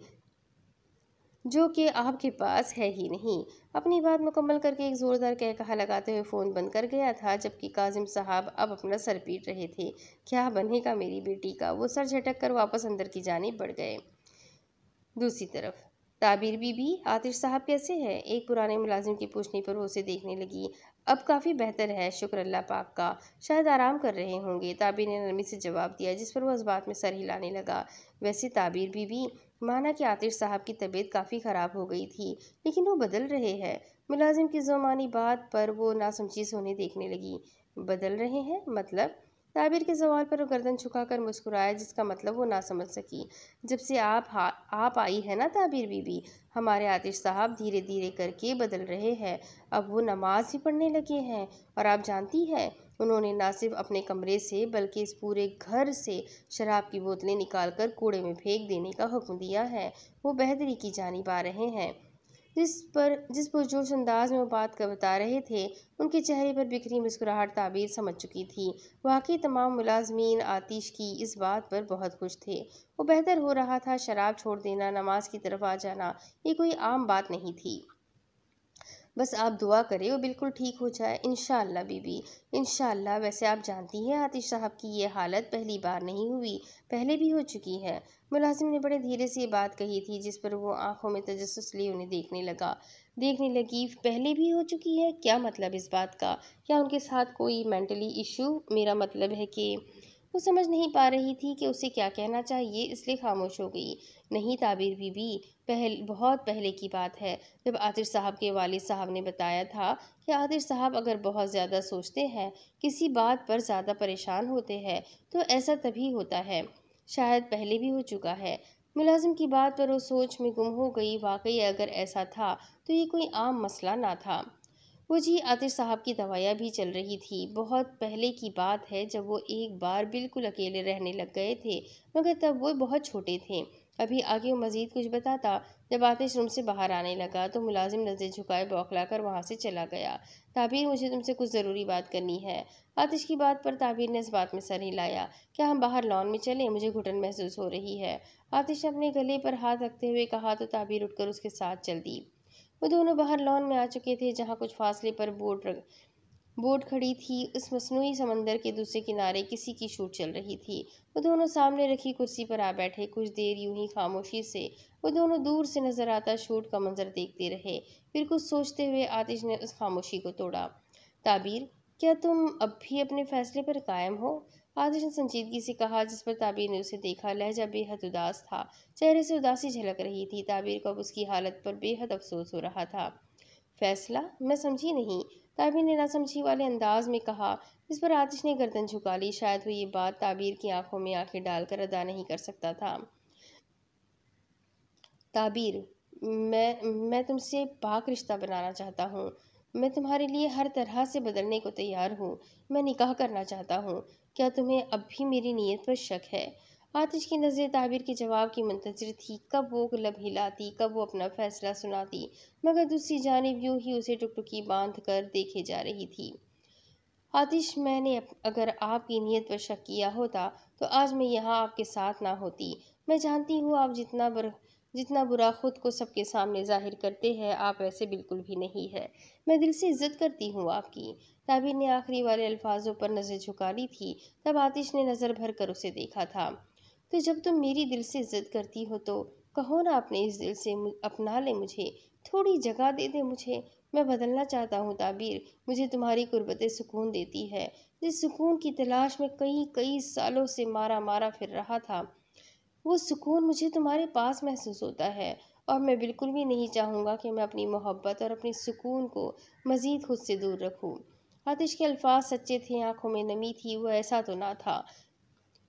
Speaker 1: जो कि आपके पास है ही नहीं। अपनी बात मुकम्मल करके एक ज़ोरदार कहकहा लगाते हुए फ़ोन बंद कर गया था, जबकि काजिम साहब अब अपना सर पीट रहे थे। क्या बनेगा मेरी बेटी का? वो सर झटक कर वापस अंदर की जानिब बढ़ गए। दूसरी तरफ, ताबिर बीबी, आतिश साहब कैसे हैं? एक पुराने मुलाजिम के पूछने पर वो उसे देखने लगी। अब काफ़ी बेहतर है, शुक्र अल्लाह पाक का, शायद आराम कर रहे होंगे, ताबिर ने नरमी से जवाब दिया, जिस पर वो इस बात में सर हिलाने लगा। वैसे ताबिर बीबी, माना कि आतिश साहब की तबीयत काफ़ी ख़राब हो गई थी, लेकिन वो बदल रहे हैं। मुलाजिम की ज़ुबानी बात पर वो नासमझी से उन्हें देखने लगी। बदल रहे हैं मतलब? ताबिर के सवाल पर वो गर्दन झुकाकर मुस्कुराया, जिसका मतलब वो ना समझ सकी। जब से आप आई है ना ताबिर बीबी, हमारे आतिश साहब धीरे धीरे करके बदल रहे हैं। अब वो नमाज भी पढ़ने लगे हैं, और आप जानती हैं, उन्होंने ना सिर्फ अपने कमरे से बल्कि इस पूरे घर से शराब की बोतलें निकाल कर कूड़े में फेंक देने का हुक्म दिया है। वो बेहतरी की जानिब आ रहे हैं। जिस पुरजोश अंदाज में वो बात कर बता रहे थे, उनके चेहरे पर बिखरी मुस्कुराहट ताबीर समझ चुकी थी। वाकई तमाम मुलाजमीन आतिश की इस बात पर बहुत खुश थे। वो बेहतर हो रहा था। शराब छोड़ देना, नमाज की तरफ आ जाना, ये कोई आम बात नहीं थी। बस आप दुआ करें वो बिल्कुल ठीक हो जाए। इंशाअल्लाह बीबी, इंशाअल्लाह। वैसे आप जानती हैं आतिश साहब की ये हालत पहली बार नहीं हुई, पहले भी हो चुकी है। मुलाजिम ने बड़े धीरे से ये बात कही थी, जिस पर वो आंखों में तजस्सुस लिए उन्हें देखने लगी। पहले भी हो चुकी है? क्या मतलब इस बात का? क्या उनके साथ कोई मेंटली इशू? मेरा मतलब है कि वो समझ नहीं पा रही थी कि उसे क्या कहना चाहिए, इसलिए खामोश हो गई। नहीं ताबीर बीबी, बहुत पहले की बात है, जब आतिश साहब के वालिद साहब ने बताया था कि आतिश साहब अगर बहुत ज़्यादा सोचते हैं, किसी बात पर ज़्यादा परेशान होते हैं, तो ऐसा तभी होता है। शायद पहले भी हो चुका है। मुलाजिम की बात पर वो सोच में गुम हो गई। वाकई अगर ऐसा था तो ये कोई आम मसला ना था। वो जी आतिश साहब की दवाइयाँ भी चल रही थी। बहुत पहले की बात है, जब वो एक बार बिल्कुल अकेले रहने लग गए थे, मगर तब वो बहुत छोटे थे। अभी आगे वो मज़ीद कुछ बताता। जब आतिश रूम से बाहर आने लगा तो मुलाजिम नज़रें झुकाए बौखला कर वहाँ से चला गया। ताबीर, मुझे तुमसे कुछ ज़रूरी बात करनी है। आतिश की बात पर ताबीर ने इस बात में सर हिलाया। क्या हम बाहर लॉन में चलें? मुझे घुटन महसूस हो रही है। आतिश ने अपने गले पर हाथ रखते हुए कहा तो ताबीर उठकर उसके साथ चल दी। वो दोनों बाहर लॉन में आ चुके थे, जहाँ कुछ फासले पर बोट खड़ी थी। उस मसनूई समंदर के दूसरे किनारे किसी की शूट चल रही थी। वो दोनों सामने रखी कुर्सी पर आ बैठे। कुछ देर यूं ही खामोशी से वो दोनों दूर से नजर आता शूट का मंजर देखते रहे। फिर कुछ सोचते हुए आतिश ने उस खामोशी को तोड़ा। ताबीर, क्या तुम अब भी अपने फैसले पर कायम हो? आतिश ने संजीदगी से कहा, जिस पर ताबीर ने उसे देखा। लहजा बेहद उदास था, चेहरे से उदासी झलक रही थी। ताबीर को अब उसकी हालत पर बेहद अफसोस हो रहा था। फैसला? मैं समझी नहीं। ताबीर ने नासमझी वाले अंदाज में कहा, जिस पर आतिश ने गर्दन झुका ली। शायद वो ये बात ताबीर की आंखों में आंखें डालकर अदा नहीं कर सकता था। ताबीर, मैं तुमसे पाक रिश्ता बनाना चाहता हूँ। मैं तुम्हारे लिए हर तरह से बदलने को तैयार हूँ। मैं निकाह करना चाहता हूँ। क्या तुम्हें अब भी मेरी नीयत पर शक है? आतिश की नज़रें ताबीर के जवाब की मुंतज़िर थी। कब वो लब हिलाती, कब वो अपना फैसला सुनाती, मगर दूसरी जानिब यूं ही उसे टुकटुकी बांध कर देखे जा रही थी। आतिश, मैंने अगर आपकी नीयत पर शक किया होता तो आज मैं यहाँ आपके साथ ना होती। मैं जानती हूँ आप जितना बुरा खुद को सबके सामने जाहिर करते हैं, आप वैसे बिल्कुल भी नहीं है। मैं दिल से इज्जत करती हूँ आपकी। ताबीर ने आखिरी वाले अल्फाजों पर नज़र झुका ली थी। तब आतिश ने नज़र भर कर उसे देखा था। तो जब तुम मेरी दिल से इज्जत करती हो तो कहो ना अपने इस दिल से अपना ले मुझे, थोड़ी जगह दे दे मुझे। मैं बदलना चाहता हूँ ताबीर। मुझे तुम्हारी कुर्बतें सुकून देती है, जिस सुकून की तलाश में कई कई सालों से मारा मारा फिर रहा था, वो सुकून मुझे तुम्हारे पास महसूस होता है। और मैं बिल्कुल भी नहीं चाहूँगा कि मैं अपनी मोहब्बत और अपनी सुकून को मज़ीद खुद से दूर रखूँ। आतिश के अल्फाज सच्चे थे, आंखों में नमी थी। वो ऐसा तो ना था।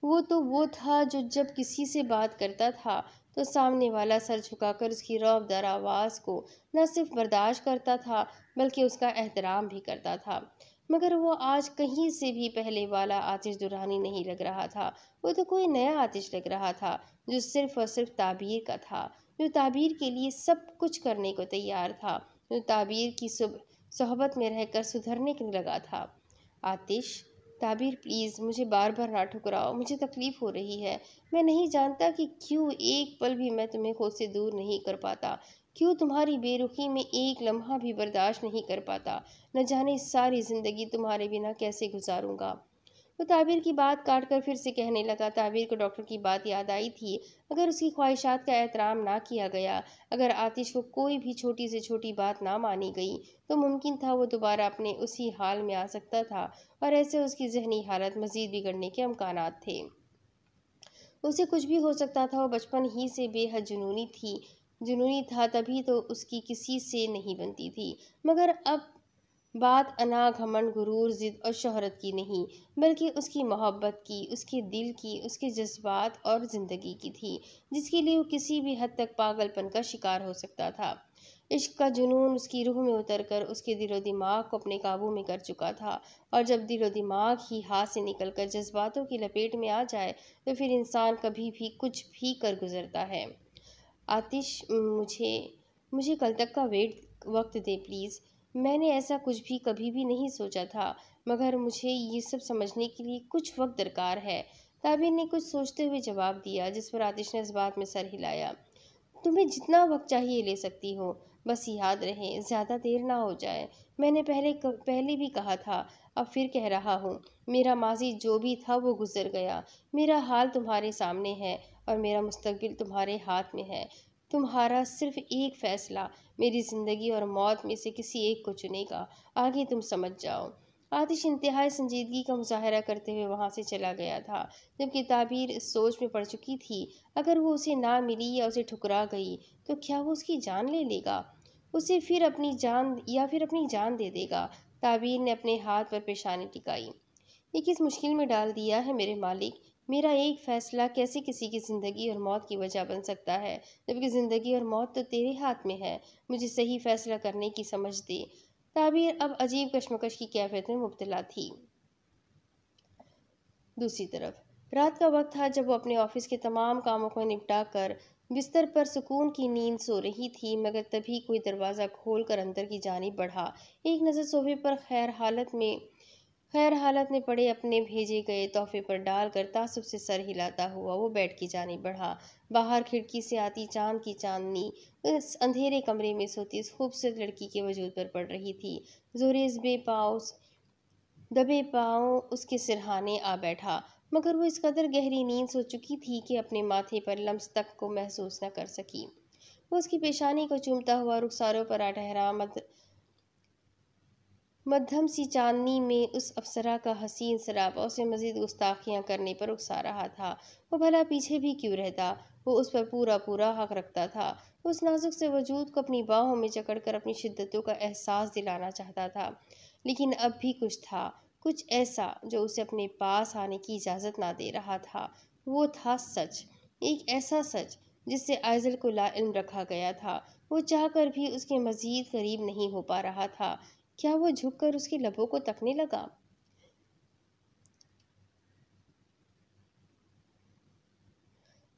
Speaker 1: वो तो वो था जो जब किसी से बात करता था तो सामने वाला सर झुकाकर उसकी रौबदार आवाज़ को न सिर्फ बर्दाश्त करता था, बल्कि उसका एहतराम भी करता था। मगर वो आज कहीं से भी पहले वाला आतिश दुरानी नहीं लग रहा था। वो तो कोई नया आतिश लग रहा था, जो सिर्फ और सिर्फ ताबीर का था, जो ताबीर के लिए सब कुछ करने को तैयार था, जो ताबीर की सोहबत में रहकर सुधरने के लगा था। आतिश, ताबीर प्लीज़ मुझे बार बार ना ठुकराओ। मुझे तकलीफ़ हो रही है। मैं नहीं जानता कि क्यों एक पल भी मैं तुम्हें खुद से दूर नहीं कर पाता, क्यों तुम्हारी बेरुखी में एक लम्हा भी बर्दाश्त नहीं कर पाता। न जाने सारी ज़िंदगी तुम्हारे बिना कैसे गुजारूंगा। वो ताबीर की बात काट कर फिर से कहने लगा। ताबीर को डॉक्टर की बात याद आई थी। अगर उसकी ख्वाहिशात का एहतराम ना किया गया, अगर आतिश को कोई भी छोटी से छोटी बात ना मानी गई, तो मुमकिन था वो दोबारा अपने उसी हाल में आ सकता था, और ऐसे उसकी जहनी हालत मज़ीद बिगड़ने के अमकानात थे। उसे कुछ भी हो सकता था। वो बचपन ही से बेहद जुनूनी था, तभी तो उसकी किसी से नहीं बनती थी। मगर अब बात अना घमंड गुरूर जिद और शोहरत की नहीं, बल्कि उसकी मोहब्बत की, उसके दिल की, उसके जज्बात और ज़िंदगी की थी, जिसके लिए वो किसी भी हद तक पागलपन का शिकार हो सकता था। इश्क का जुनून उसकी रूह में उतरकर उसके दिलो दिमाग को अपने काबू में कर चुका था। और जब दिलो दिमाग ही हाथ से निकलकर जज्बातों की लपेट में आ जाए, तो फिर इंसान कभी भी कुछ भी कर गुजरता है। आतिश, मुझे कल तक का वक्त दे प्लीज़। मैंने ऐसा कुछ भी कभी भी नहीं सोचा था, मगर मुझे ये सब समझने के लिए कुछ वक्त दरकार है। ताबिर ने कुछ सोचते हुए जवाब दिया, जिस पर आतिश ने इस बात में सर हिलाया। तुम्हें जितना वक्त चाहिए ले सकती हो, बस याद रहे ज़्यादा देर ना हो जाए। मैंने पहले भी कहा था, अब फिर कह रहा हूँ, मेरा माजी जो भी था वो गुजर गया। मेरा हाल तुम्हारे सामने है और मेरा मुस्तकबिल तुम्हारे हाथ में है। तुम्हारा सिर्फ एक फैसला मेरी ज़िंदगी और मौत में से किसी एक को चुनेगा। आगे तुम समझ जाओ। आतिश इंतहाई संजीदगी का मुजाहरा करते हुए वहाँ से चला गया था, जबकि ताबीर इस सोच में पड़ चुकी थी, अगर वो उसे ना मिली या उसे ठुकरा गई तो क्या वो उसकी जान ले लेगा, उसे फिर अपनी जान दे देगा। ताबीर ने अपने हाथ पर पेशानी टिकाई। ये किस मुश्किल में डाल दिया है मेरे मालिक। मेरा एक फैसला कैसे किसी की ज़िंदगी और मौत की वजह बन सकता है, जबकि ज़िंदगी और मौत तो तेरे हाथ में है। मुझे सही फैसला करने की समझ दे। ताबीर अब अजीब कश्मकश की कैफियत में मुब्तला थी। दूसरी तरफ रात का वक्त था, जब वो अपने ऑफिस के तमाम कामों को निपटा कर बिस्तर पर सुकून की नींद सो रही थी, मगर तभी कोई दरवाज़ा खोल कर अंदर की जानिब बढ़ा। एक नज़र सोफे पर खैर हालत में पड़े अपने भेजे गए तोहफे पर डालकर तासुब से सर हिलाता हुआ वो बेड की जानिब बढ़ा। बाहर खिड़की से आती चांद की चांदनी उस अंधेरे कमरे में सोती उस खूबसूरत लड़की के वजूद पर पड़ रही थी। जोरेस दबे पांव उसके सिरहाने आ बैठा, मगर वो इस कदर गहरी नींद सो चुकी थी कि अपने माथे पर लम्स तक को महसूस न कर सकी। वो उसकी पेशानी को चूमता हुआ रुखसारों पर आ ठहरा। मध्यम सी चांदनी में उस अप्सरा का हसीन सराबा उसे मजीद गुस्ताखियां करने पर उकसा रहा था। वो भला पीछे भी क्यों रहता, वो उस पर पूरा पूरा हक रखता था। उस नाजुक से वजूद को अपनी बाहों में जकड़कर अपनी शिद्दतों का एहसास दिलाना चाहता था, लेकिन अब भी कुछ था, कुछ ऐसा जो उसे अपने पास आने की इजाज़त ना दे रहा था। वो था सच, एक ऐसा सच जिससे आइजल को लाइल्म रखा गया था। वो चाहकर भी उसके मजीद करीब नहीं हो पा रहा था। क्या वो झुककर उसके लबों को तकने लगा?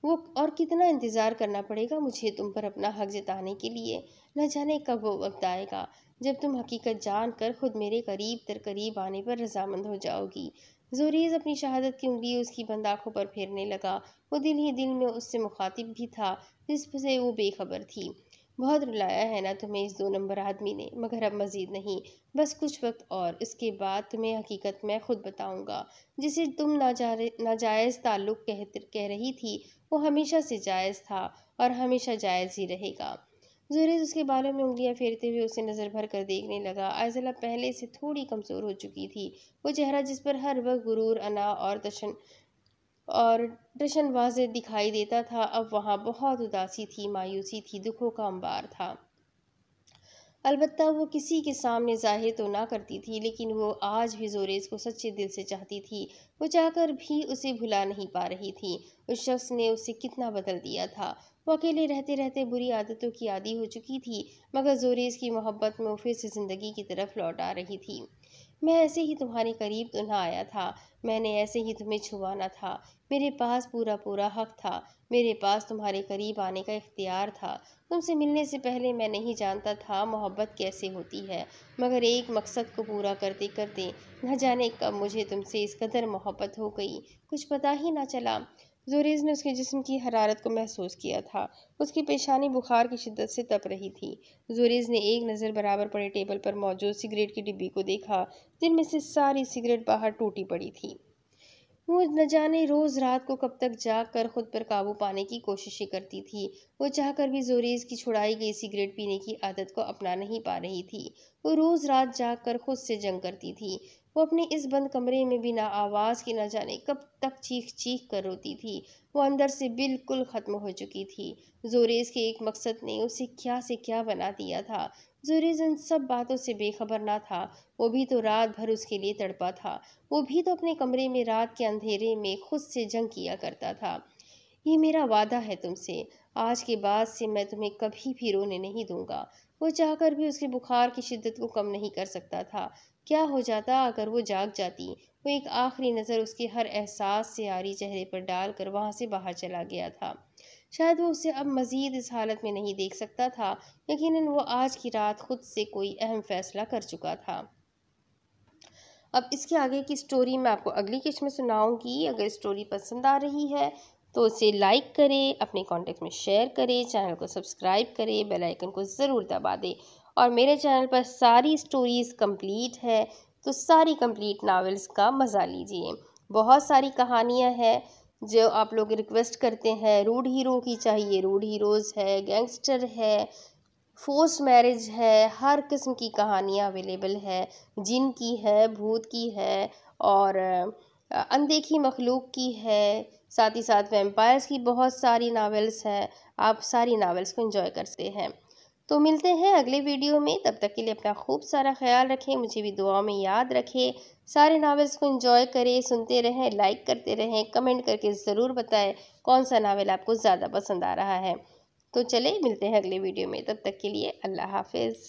Speaker 1: वो और कितना इंतज़ार करना पड़ेगा मुझे तुम पर अपना हक जताने के लिए? न जाने कब वो वक्त आएगा जब तुम हकीकत जानकर खुद मेरे करीब तर करीब आने पर रजामंद हो जाओगी। जोरीज अपनी शहादत की उंगली उसकी बंद आंखों पर फेरने लगा। वो दिल ही दिल में उससे मुखातिब भी था, जिससे वो बेखबर थी। बहुत रुलाया है ना तुम्हें इस 2 नंबर आदमी ने, मगर अब मजीद नहीं। बस कुछ वक्त और, इसके बाद तुम्हें हकीकत मैं खुद बताऊंगा। जिसे तुम नाजायज़ ताल्लुक़ कह रही थी, वो हमेशा से जायज़ था और हमेशा जायज़ ही रहेगा। जुरेज उसके बालों में उंगलियां फेरते हुए उसे नज़र भर कर देखने लगा। आयज़ला पहले से थोड़ी कमज़ोर हो चुकी थी। वो चेहरा जिस पर हर वक्त गुरूर, अना और जश्न वाज़े दिखाई देता था, अब वहाँ बहुत उदासी थी, मायूसी थी, दुखों का अंबार था। अलबत्ता वो किसी के सामने ज़ाहिर तो ना करती थी, लेकिन वो आज भी जोरेस को सच्चे दिल से चाहती थी। वो चाहकर भी उसे भुला नहीं पा रही थी। उस शख्स ने उसे कितना बदल दिया था। वो अकेले रहते रहते बुरी आदतों की आदी हो चुकी थी, मगर जोरेस की मोहब्बत में वो फिर से ज़िंदगी की तरफ लौट आ रही थी। मैं ऐसे ही तुम्हारे करीब तो ना आया था, मैंने ऐसे ही तुम्हें छुआना था। मेरे पास पूरा पूरा हक था, मेरे पास तुम्हारे करीब आने का इख्तियार था। तुमसे मिलने से पहले मैं नहीं जानता था मोहब्बत कैसे होती है, मगर एक मकसद को पूरा करते करते न जाने कब मुझे तुमसे इस कदर मोहब्बत हो गई, कुछ पता ही ना चला। जोरेज ने उसके जिस्म की हरारत को महसूस किया था। उसकी पेशानी बुखार की शिद्दत से तप रही थी। जोरेज ने एक नज़र बराबर पड़े टेबल पर मौजूद सिगरेट की डिब्बी को देखा, जिनमें से सारी सिगरेट बाहर टूटी पड़ी थी। वो न जाने रोज रात को कब तक जाग कर खुद पर काबू पाने की कोशिशें करती थी। वो चाहकर भी जोरेज की छुड़ाई गई सिगरेट पीने की आदत को अपना नहीं पा रही थी। वो रोज रात जाग कर खुद से जंग करती थी। वो अपने इस बंद कमरे में बिना आवाज़ के न जाने कब तक चीख चीख कर रोती थी। वो अंदर से बिल्कुल ख़त्म हो चुकी थी। जोरेज के एक मकसद ने उसे क्या से क्या बना दिया था। जोरेज इन सब बातों से बेखबर ना था। वो भी तो रात भर उसके लिए तड़पा था। वो भी तो अपने कमरे में रात के अंधेरे में खुद से जंग किया करता था। ये मेरा वादा है तुमसे, आज के बाद से मैं तुम्हें कभी भी रोने नहीं दूंगा। वो चाहकर भी उसके बुखार की शिद्दत को कम नहीं कर सकता था। क्या हो जाता अगर वो जाग जाती। वो एक आखिरी नज़र उसके हर एहसास से आरी चेहरे पर डालकर वहाँ से बाहर चला गया था। शायद वो उसे अब मज़ीद इस हालत में नहीं देख सकता था। यकीनन वो आज की रात खुद से कोई अहम फ़ैसला कर चुका था। अब इसके आगे की स्टोरी मैं आपको अगली किस्त में सुनाऊंगी। अगर स्टोरी पसंद आ रही है तो उसे लाइक करें, अपने कॉन्टेक्ट में शेयर करें, चैनल को सब्सक्राइब करें, बेल आइकन को ज़रूर दबा दें। और मेरे चैनल पर सारी स्टोरीज़ कंप्लीट है, तो सारी कंप्लीट नावल्स का मज़ा लीजिए। बहुत सारी कहानियाँ हैं जो आप लोग रिक्वेस्ट करते हैं। रूड हीरो की चाहिए, रूड हीरोज़ है, गैंगस्टर है, फोर्स मैरिज है, हर किस्म की कहानियाँ अवेलेबल है। जिन की है, भूत की है, और अनदेखी मखलूक की है, साथ ही साथ वैम्पायर्स की बहुत सारी नावल्स हैं। आप सारी नावल्स को एंजॉय करते हैं। तो मिलते हैं अगले वीडियो में, तब तक के लिए अपना खूब सारा ख्याल रखें, मुझे भी दुआ में याद रखें। सारे नावल्स को एंजॉय करें, सुनते रहें, लाइक करते रहें, कमेंट करके ज़रूर बताएं कौन सा नावल आपको ज़्यादा पसंद आ रहा है। तो चले मिलते हैं अगले वीडियो में, तब तक के लिए अल्लाह हाफिज़।